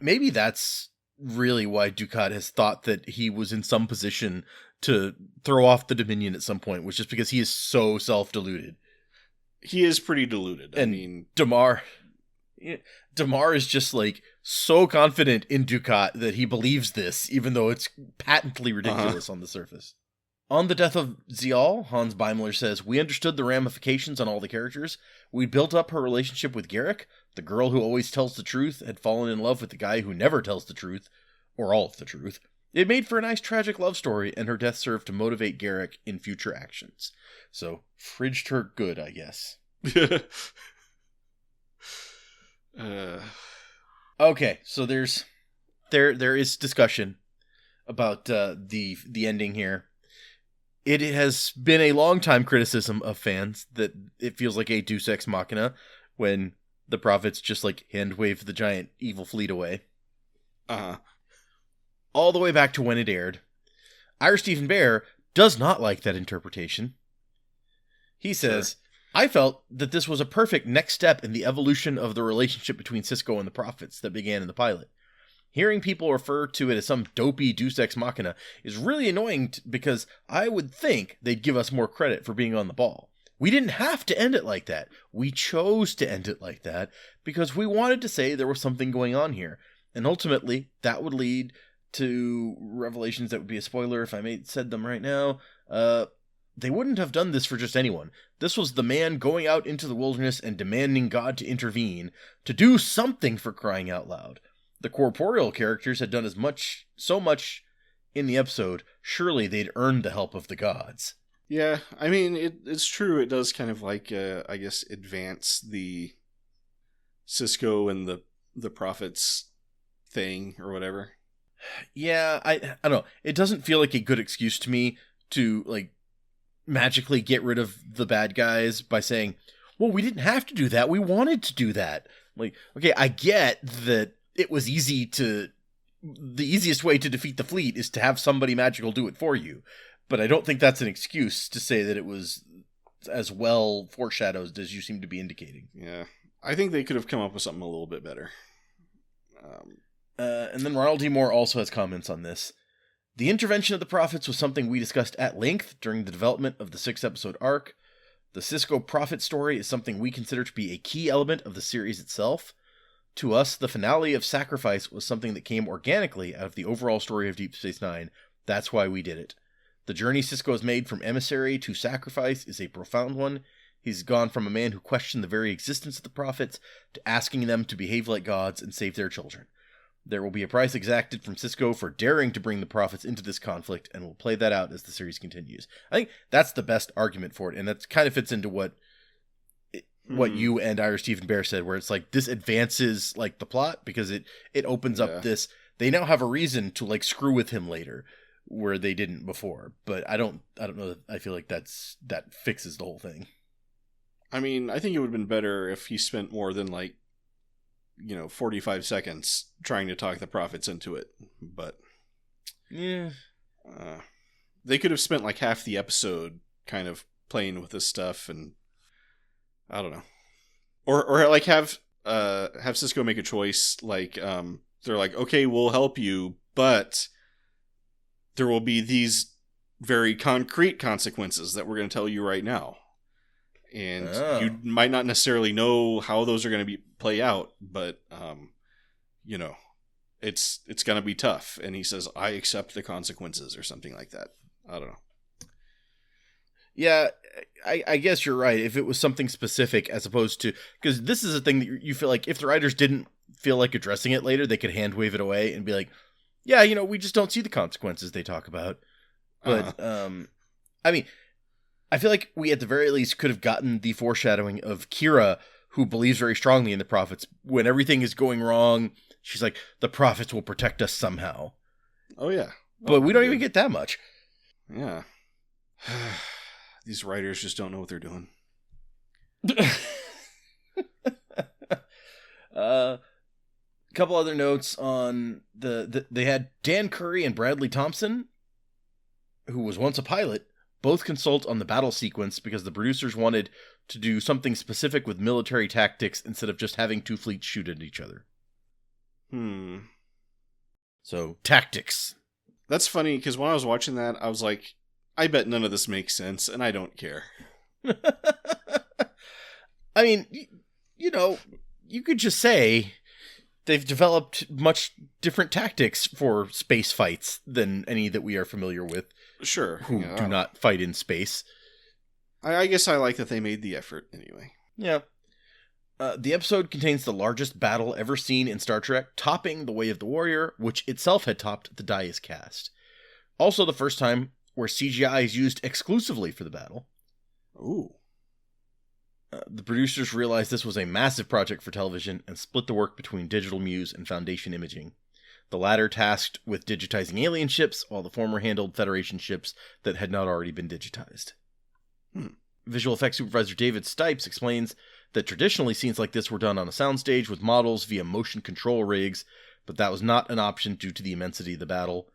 Maybe that's really why Dukat has thought that he was in some position to throw off the Dominion at some point, was just because he is so self-deluded. he is pretty deluded. And I mean, Damar is just like so confident in Dukat that he believes this, even though it's patently ridiculous on the surface. On the death of Zial, Hans Beimler says, "We understood the ramifications on all the characters. We built up her relationship with Garrick. The girl who always tells the truth had fallen in love with the guy who never tells the truth, or all of the truth. It made for a nice tragic love story, and her death served to motivate Garrick in future actions." So, fridged her good, I guess. Okay, so there is discussion about the ending here. It has been a long time criticism of fans that it feels like a Deus Ex Machina when the prophets just like hand wave the giant evil fleet away. All the way back to when it aired. Ira Stephen Bear does not like that interpretation. He says, "I felt that this was a perfect next step in the evolution of the relationship between Sisko and the prophets that began in the pilot. Hearing people refer to it as some dopey Deus Ex Machina is really annoying because I would think they'd give us more credit for being on the ball. We didn't have to end it like that. We chose to end it like that because we wanted to say there was something going on here. And ultimately, that would lead to revelations that would be a spoiler if I said them right now. They wouldn't have done this for just anyone. This was the man going out into the wilderness and demanding God to intervene, to do something, for crying out loud. The corporeal characters had done so much in the episode, surely they'd earned the help of the gods." Yeah, I mean, it's true. It does kind of like, I guess, advance the Sisko and the prophets thing or whatever. Yeah, I don't know. It doesn't feel like a good excuse to me to, like, magically get rid of the bad guys by saying, well, we didn't have to do that. We wanted to do that. Like, okay, I get that it was the easiest way to defeat the fleet is to have somebody magical do it for you. But I don't think that's an excuse to say that it was as well foreshadowed as you seem to be indicating. Yeah. I think they could have come up with something a little bit better. And then Ronald D. Moore also has comments on this. "The intervention of the prophets was something we discussed at length during the development of the 6-episode arc. The Sisko prophet story is something we consider to be a key element of the series itself. To us, the finale of Sacrifice was something that came organically out of the overall story of Deep Space Nine. That's why we did it. The journey Sisko has made from Emissary to Sacrifice is a profound one. He's gone from a man who questioned the very existence of the prophets to asking them to behave like gods and save their children. There will be a price exacted from Sisko for daring to bring the prophets into this conflict, and we'll play that out as the series continues." I think that's the best argument for it, and that kind of fits into what you and Ira Stephen Bear said, where it's like this advances like the plot because it opens up this. They now have a reason to like screw with him later, where they didn't before. But I don't know that I feel like that fixes the whole thing. I mean, I think it would have been better if he spent more than 45 seconds trying to talk the prophets into it. But yeah, they could have spent like half the episode kind of playing with this stuff, and I don't know, or like have Sisko make a choice. Like they're like, okay, we'll help you, but there will be these very concrete consequences that we're going to tell you right now. And you might not necessarily know how those are going to play out, but it's going to be tough. And he says, "I accept the consequences," or something like that. I don't know. Yeah, I guess you're right. If it was something specific as opposed to, because this is a thing that you feel like if the writers didn't feel like addressing it later, they could hand wave it away and be like, yeah, we just don't see the consequences they talk about. But I mean, I feel like we at the very least could have gotten the foreshadowing of Kira, who believes very strongly in the prophets. When everything is going wrong, she's like, the prophets will protect us somehow. Oh, yeah. But we don't even get that much. Yeah. These writers just don't know what they're doing. Couple other notes on they had Dan Curry and Bradley Thompson, who was once a pilot, both consult on the battle sequence because the producers wanted to do something specific with military tactics instead of just having two fleets shoot at each other. So, tactics. That's funny, because when I was watching that, I was like, I bet none of this makes sense, and I don't care. I mean, you could just say they've developed much different tactics for space fights than any that we are familiar with. Sure. Who do not fight in space. I guess I like that they made the effort anyway. Yeah. The episode contains the largest battle ever seen in Star Trek, topping The Way of the Warrior, which itself had topped the Dias cast. Also the first time where CGI is used exclusively for the battle. Ooh. The producers realized this was a massive project for television and split the work between Digital Muse and Foundation Imaging. The latter tasked with digitizing alien ships, while the former handled Federation ships that had not already been digitized. Visual effects supervisor David Stipes explains that traditionally scenes like this were done on a soundstage with models via motion control rigs, but that was not an option due to the immensity of the battle.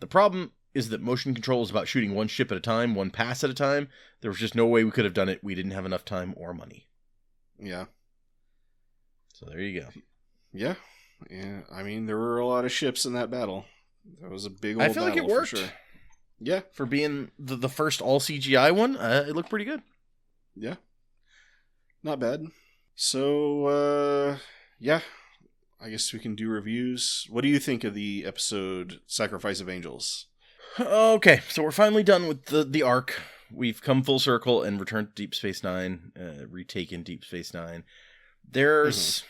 The problem is that motion control is about shooting one ship at a time, one pass at a time. There was just no way we could have done it. We didn't have enough time or money. Yeah. So there you go. Yeah. Yeah. I mean, there were a lot of ships in that battle. That was a big old I feel like it worked. for sure. Yeah. For being the first all CGI one, it looked pretty good. Yeah. Not bad. So, yeah. I guess we can do reviews. What do you think of the episode Sacrifice of Angels? Okay, so we're finally done with the arc. We've come full circle and returned to Deep Space Nine, retaken Deep Space Nine. There's...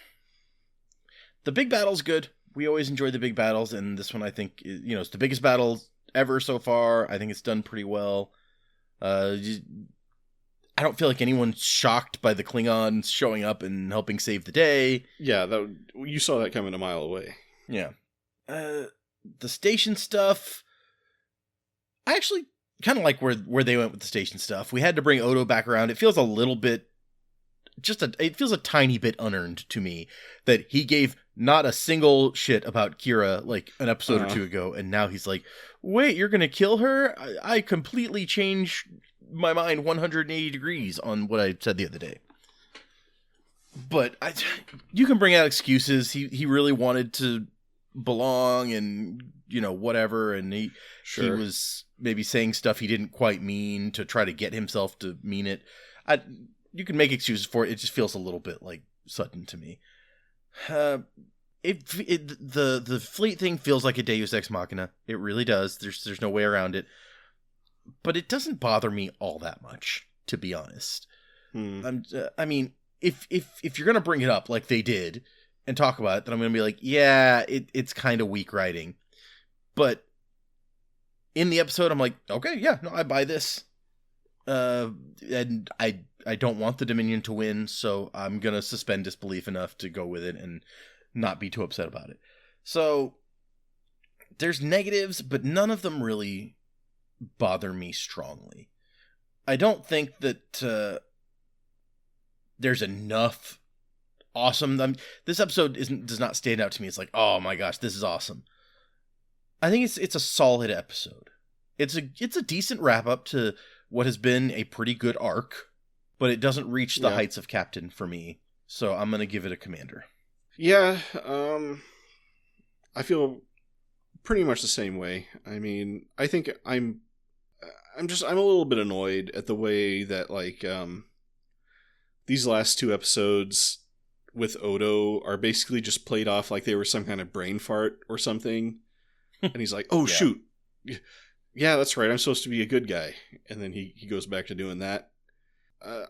The big battle's good. We always enjoy the big battles, and this one I think, it's the biggest battle ever so far. I think it's done pretty well. I don't feel like anyone's shocked by the Klingons showing up and helping save the day. Yeah, you saw that coming a mile away. Yeah. The station stuff, I actually kind of like where they went with the station stuff. We had to bring Odo back around. It feels a little bit, it feels a tiny bit unearned to me that he gave not a single shit about Kira like an episode or two ago, and now he's like, wait, you're gonna kill her? I completely changed my mind 180 degrees on what I said the other day. But you can bring out excuses. He really wanted to belong and, whatever, and he was maybe saying stuff he didn't quite mean to try to get himself to mean it. You can make excuses for it. It just feels a little bit like sudden to me. The fleet thing feels like a Deus Ex Machina. It really does. There's no way around it. But it doesn't bother me all that much, to be honest. I mean, if you're gonna bring it up like they did and talk about it, then I'm gonna be like, yeah, it's kind of weak writing. But in the episode, I'm like, okay, yeah, no, I buy this. And I don't want the Dominion to win, so I'm gonna suspend disbelief enough to go with it and not be too upset about it. So there's negatives, but none of them really bother me strongly. I don't think that there's enough awesome. This episode does not stand out to me. It's like, oh my gosh, this is awesome. I think it's a solid episode. It's a decent wrap up to what has been a pretty good arc, but it doesn't reach the heights of Captain for me. So I'm gonna give it a Commander. Yeah, I feel pretty much the same way. I mean, I think I'm a little bit annoyed at the way that these last two episodes with Odo are basically just played off like they were some kind of brain fart or something. And he's like, oh, shoot. Yeah, that's right. I'm supposed to be a good guy. And then he goes back to doing that.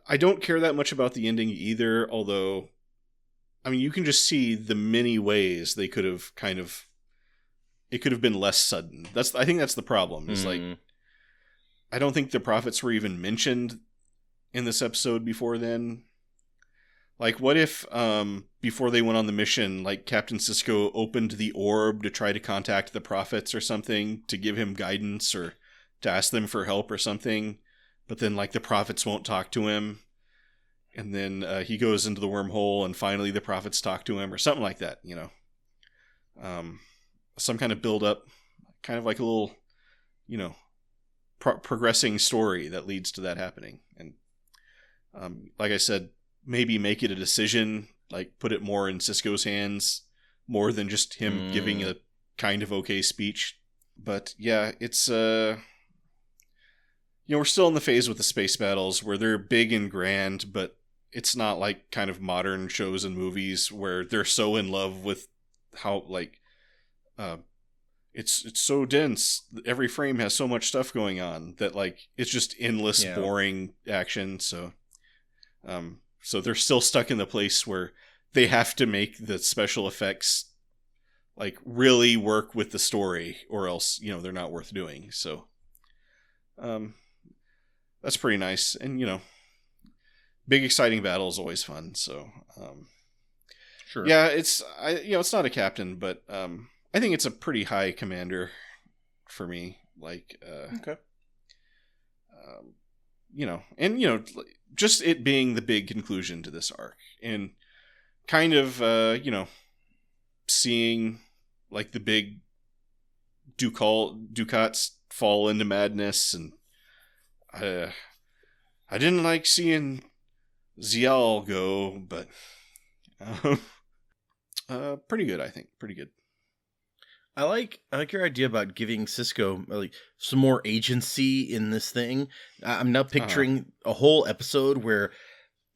I don't care that much about the ending either, although, I mean, you can just see the many ways they could have it could have been less sudden. I think that's the problem. It's like, I don't think the prophets were even mentioned in this episode before then. Like, what if, before they went on the mission, like, Captain Sisko opened the orb to try to contact the prophets or something, to give him guidance or to ask them for help or something, but then, like, the prophets won't talk to him, and then he goes into the wormhole, and finally the prophets talk to him, or something like that, some kind of build-up, kind of like a little, progressing story that leads to that happening. And like I said, maybe make it a decision, like put it more in Sisko's hands, more than just him giving a kind of okay speech. But yeah, it's we're still in the phase with the space battles where they're big and grand, but it's not like kind of modern shows and movies where they're so in love with how like it's so dense. Every frame has so much stuff going on that like it's just endless, boring action. So so they're still stuck in the place where they have to make the special effects like really work with the story, or else they're not worth doing. So that's pretty nice, and big exciting battle is always fun. So sure, yeah, it's not a captain, but I think it's a pretty high commander for me. Like okay, and just it being the big conclusion to this arc, and kind of seeing like the big Ducats fall into madness, and I didn't like seeing Zial go, but pretty good, I think. Pretty good. I like your idea about giving Cisco like some more agency in this thing. I'm now picturing a whole episode where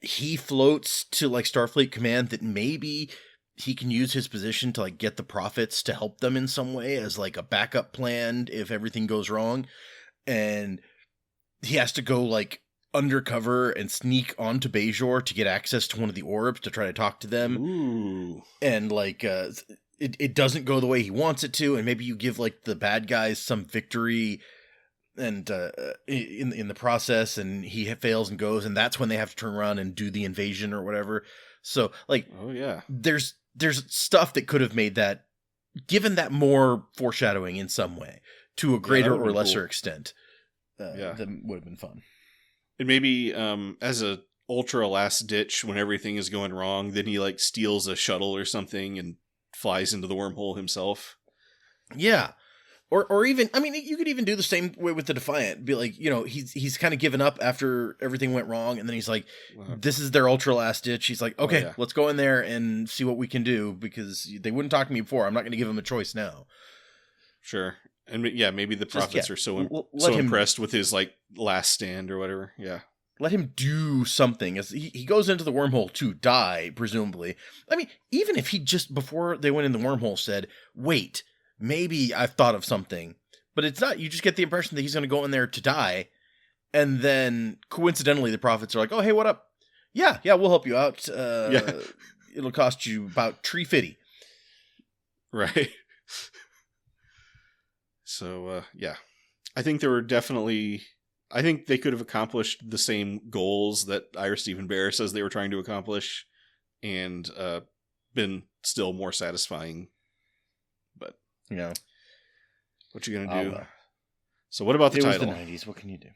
he floats to like Starfleet Command, that maybe he can use his position to like get the Prophets to help them in some way as like a backup plan if everything goes wrong. And he has to go like undercover and sneak onto Bajor to get access to one of the orbs to try to talk to them. Ooh. And like it doesn't go the way he wants it to, and maybe you give like the bad guys some victory and in the process, and he fails and goes, and that's when they have to turn around and do the invasion or whatever. So like, oh yeah, there's stuff that could have made that, given that more foreshadowing in some way to a greater or lesser extent. That would have been fun. And maybe as a ultra last ditch, when everything is going wrong, then he like steals a shuttle or something and flies into the wormhole himself. Yeah. Or even, I mean, you could even do the same way with the Defiant. Be like, he's kind of given up after everything went wrong, and then he's like, this is their ultra last ditch. He's like, okay, let's go in there and see what we can do, because they wouldn't talk to me before. I'm not going to give them a choice now. Sure. And yeah, maybe the Prophets are so impressed with his like last stand or whatever. Yeah. Let him do something, as he goes into the wormhole to die, presumably. I mean, even if he just, before they went in the wormhole, said, wait, maybe I've thought of something. But it's not. You just get the impression that he's going to go in there to die. And then, coincidentally, the Prophets are like, oh, hey, what up? Yeah, we'll help you out. It'll cost you about $350. Right. So, yeah. I think there were definitely... I think they could have accomplished the same goals that Ira Stephen Bear says they were trying to accomplish, and been still more satisfying. But yeah, what you gonna do? So what about the title? It was the 90s. What can you do?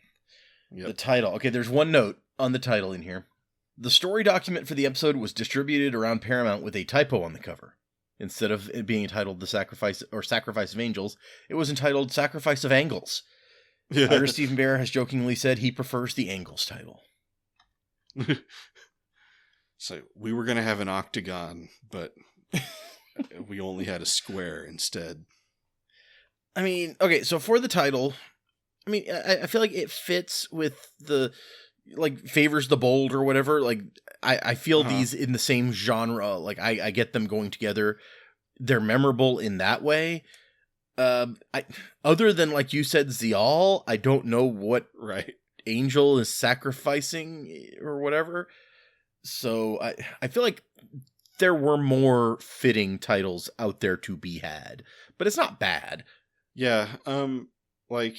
Yep. The title. Okay, there's one note on the title in here. The story document for the episode was distributed around Paramount with a typo on the cover. Instead of it being entitled The Sacrifice or Sacrifice of Angels, it was entitled Sacrifice of Angles. Ira Stephen Bear has jokingly said he prefers the Angles title. So we were going to have an octagon, but we only had a square instead. I mean, okay, so for the title, I mean, I feel like it fits with the, like, favors the bold or whatever. Like, I feel these in the same genre. Like, I get them going together. They're memorable in that way. Other than, like you said, Zial, I don't know what angel is sacrificing or whatever. So I feel like there were more fitting titles out there to be had, but it's not bad. Yeah. Like,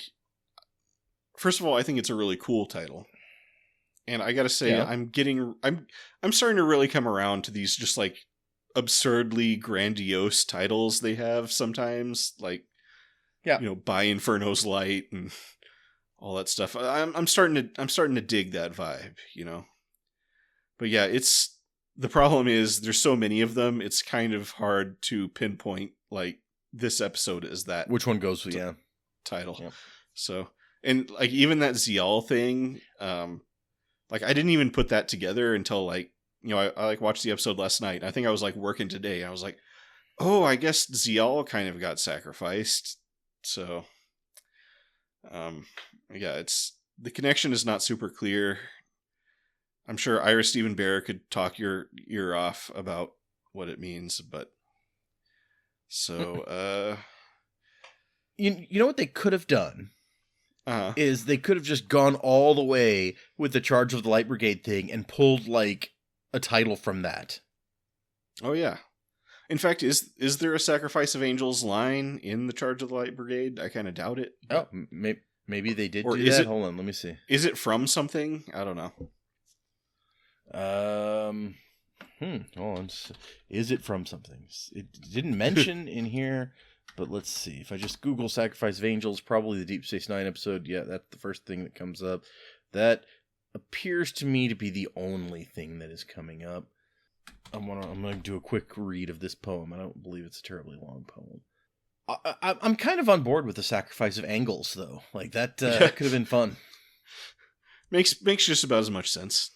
first of all, I think it's a really cool title, and I gotta say, I'm starting to really come around to these just like absurdly grandiose titles they have sometimes, like, By Inferno's Light and all that stuff. I'm starting to dig that vibe, But yeah, the problem is there's so many of them, it's kind of hard to pinpoint like this episode is that. Which one goes with title. Yeah. So, and like even that Zial thing, like I didn't even put that together until like, I like watched the episode last night. I think I was like working today, and I was like, oh, I guess Zial kind of got sacrificed. So, yeah, the connection is not super clear. I'm sure Ira Stephen Bear could talk your ear off about what it means, but so you know what they could have done uh is they could have just gone all the way with the Charge of the Light Brigade thing and pulled like a title from that. Oh yeah. In fact, is there a Sacrifice of Angels line in the Charge of the Light Brigade? I kind of doubt it. Oh, maybe they did or do is that. it, Hold on, let me see. Is it from something? I don't know. Hold on. Is it from something? It didn't mention in here, but let's see. If I just Google Sacrifice of Angels, probably the Deep Space Nine episode. Yeah, that's the first thing that comes up. That appears to me to be the only thing that is coming up. I'm gonna do a quick read of this poem. I don't believe it's a terribly long poem. I'm kind of on board with the Sacrifice of Angles, though. Like that could have been fun. Makes just about as much sense.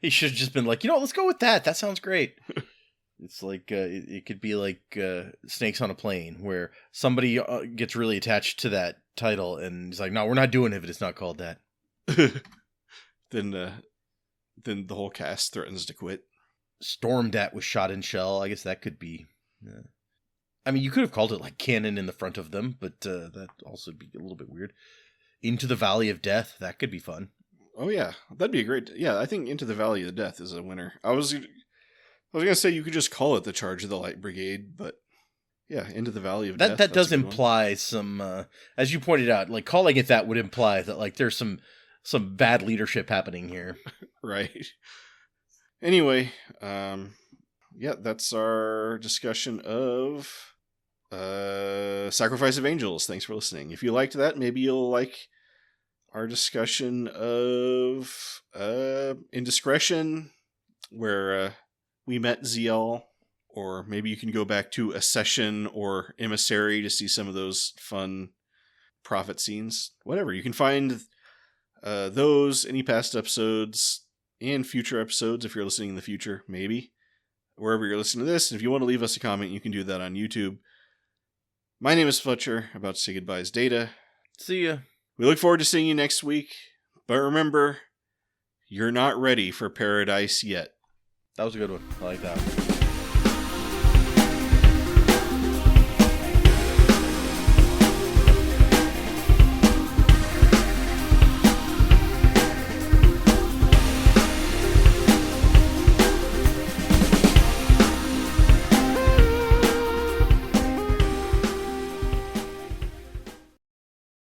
He should have just been like, let's go with that. That sounds great. It's like it could be like Snakes on a Plane, where somebody gets really attached to that title, and he's like, "No, we're not doing it if it's not called that." Then the whole cast threatens to quit. Stormed was Shot and Shell. I guess that could be. I mean, you could have called it like Cannon in the front of them, but that also be a little bit weird. Into the Valley of Death. That could be fun. Oh yeah, that'd be a great. Yeah, I think Into the Valley of Death is a winner. I was gonna say you could just call it the Charge of the Light Brigade, but yeah, Into the Valley of Death. That does imply some, as you pointed out, like calling it that would imply that like there's some bad leadership happening here. Right. Anyway, yeah, that's our discussion of Sacrifice of Angels. Thanks for listening. If you liked that, maybe you'll like our discussion of Indiscretion, where we met ZL, or maybe you can go back to Accession or Emissary to see some of those fun prophet scenes. Whatever, you can find those, any past episodes, and future episodes if you're listening in the future, maybe. Wherever you're listening to this, and if you want to leave us a comment, you can do that on YouTube. My name is Fletcher, about to say goodbyes, Data. See ya. We look forward to seeing you next week, but remember, you're not ready for paradise yet. That was a good one. I like that.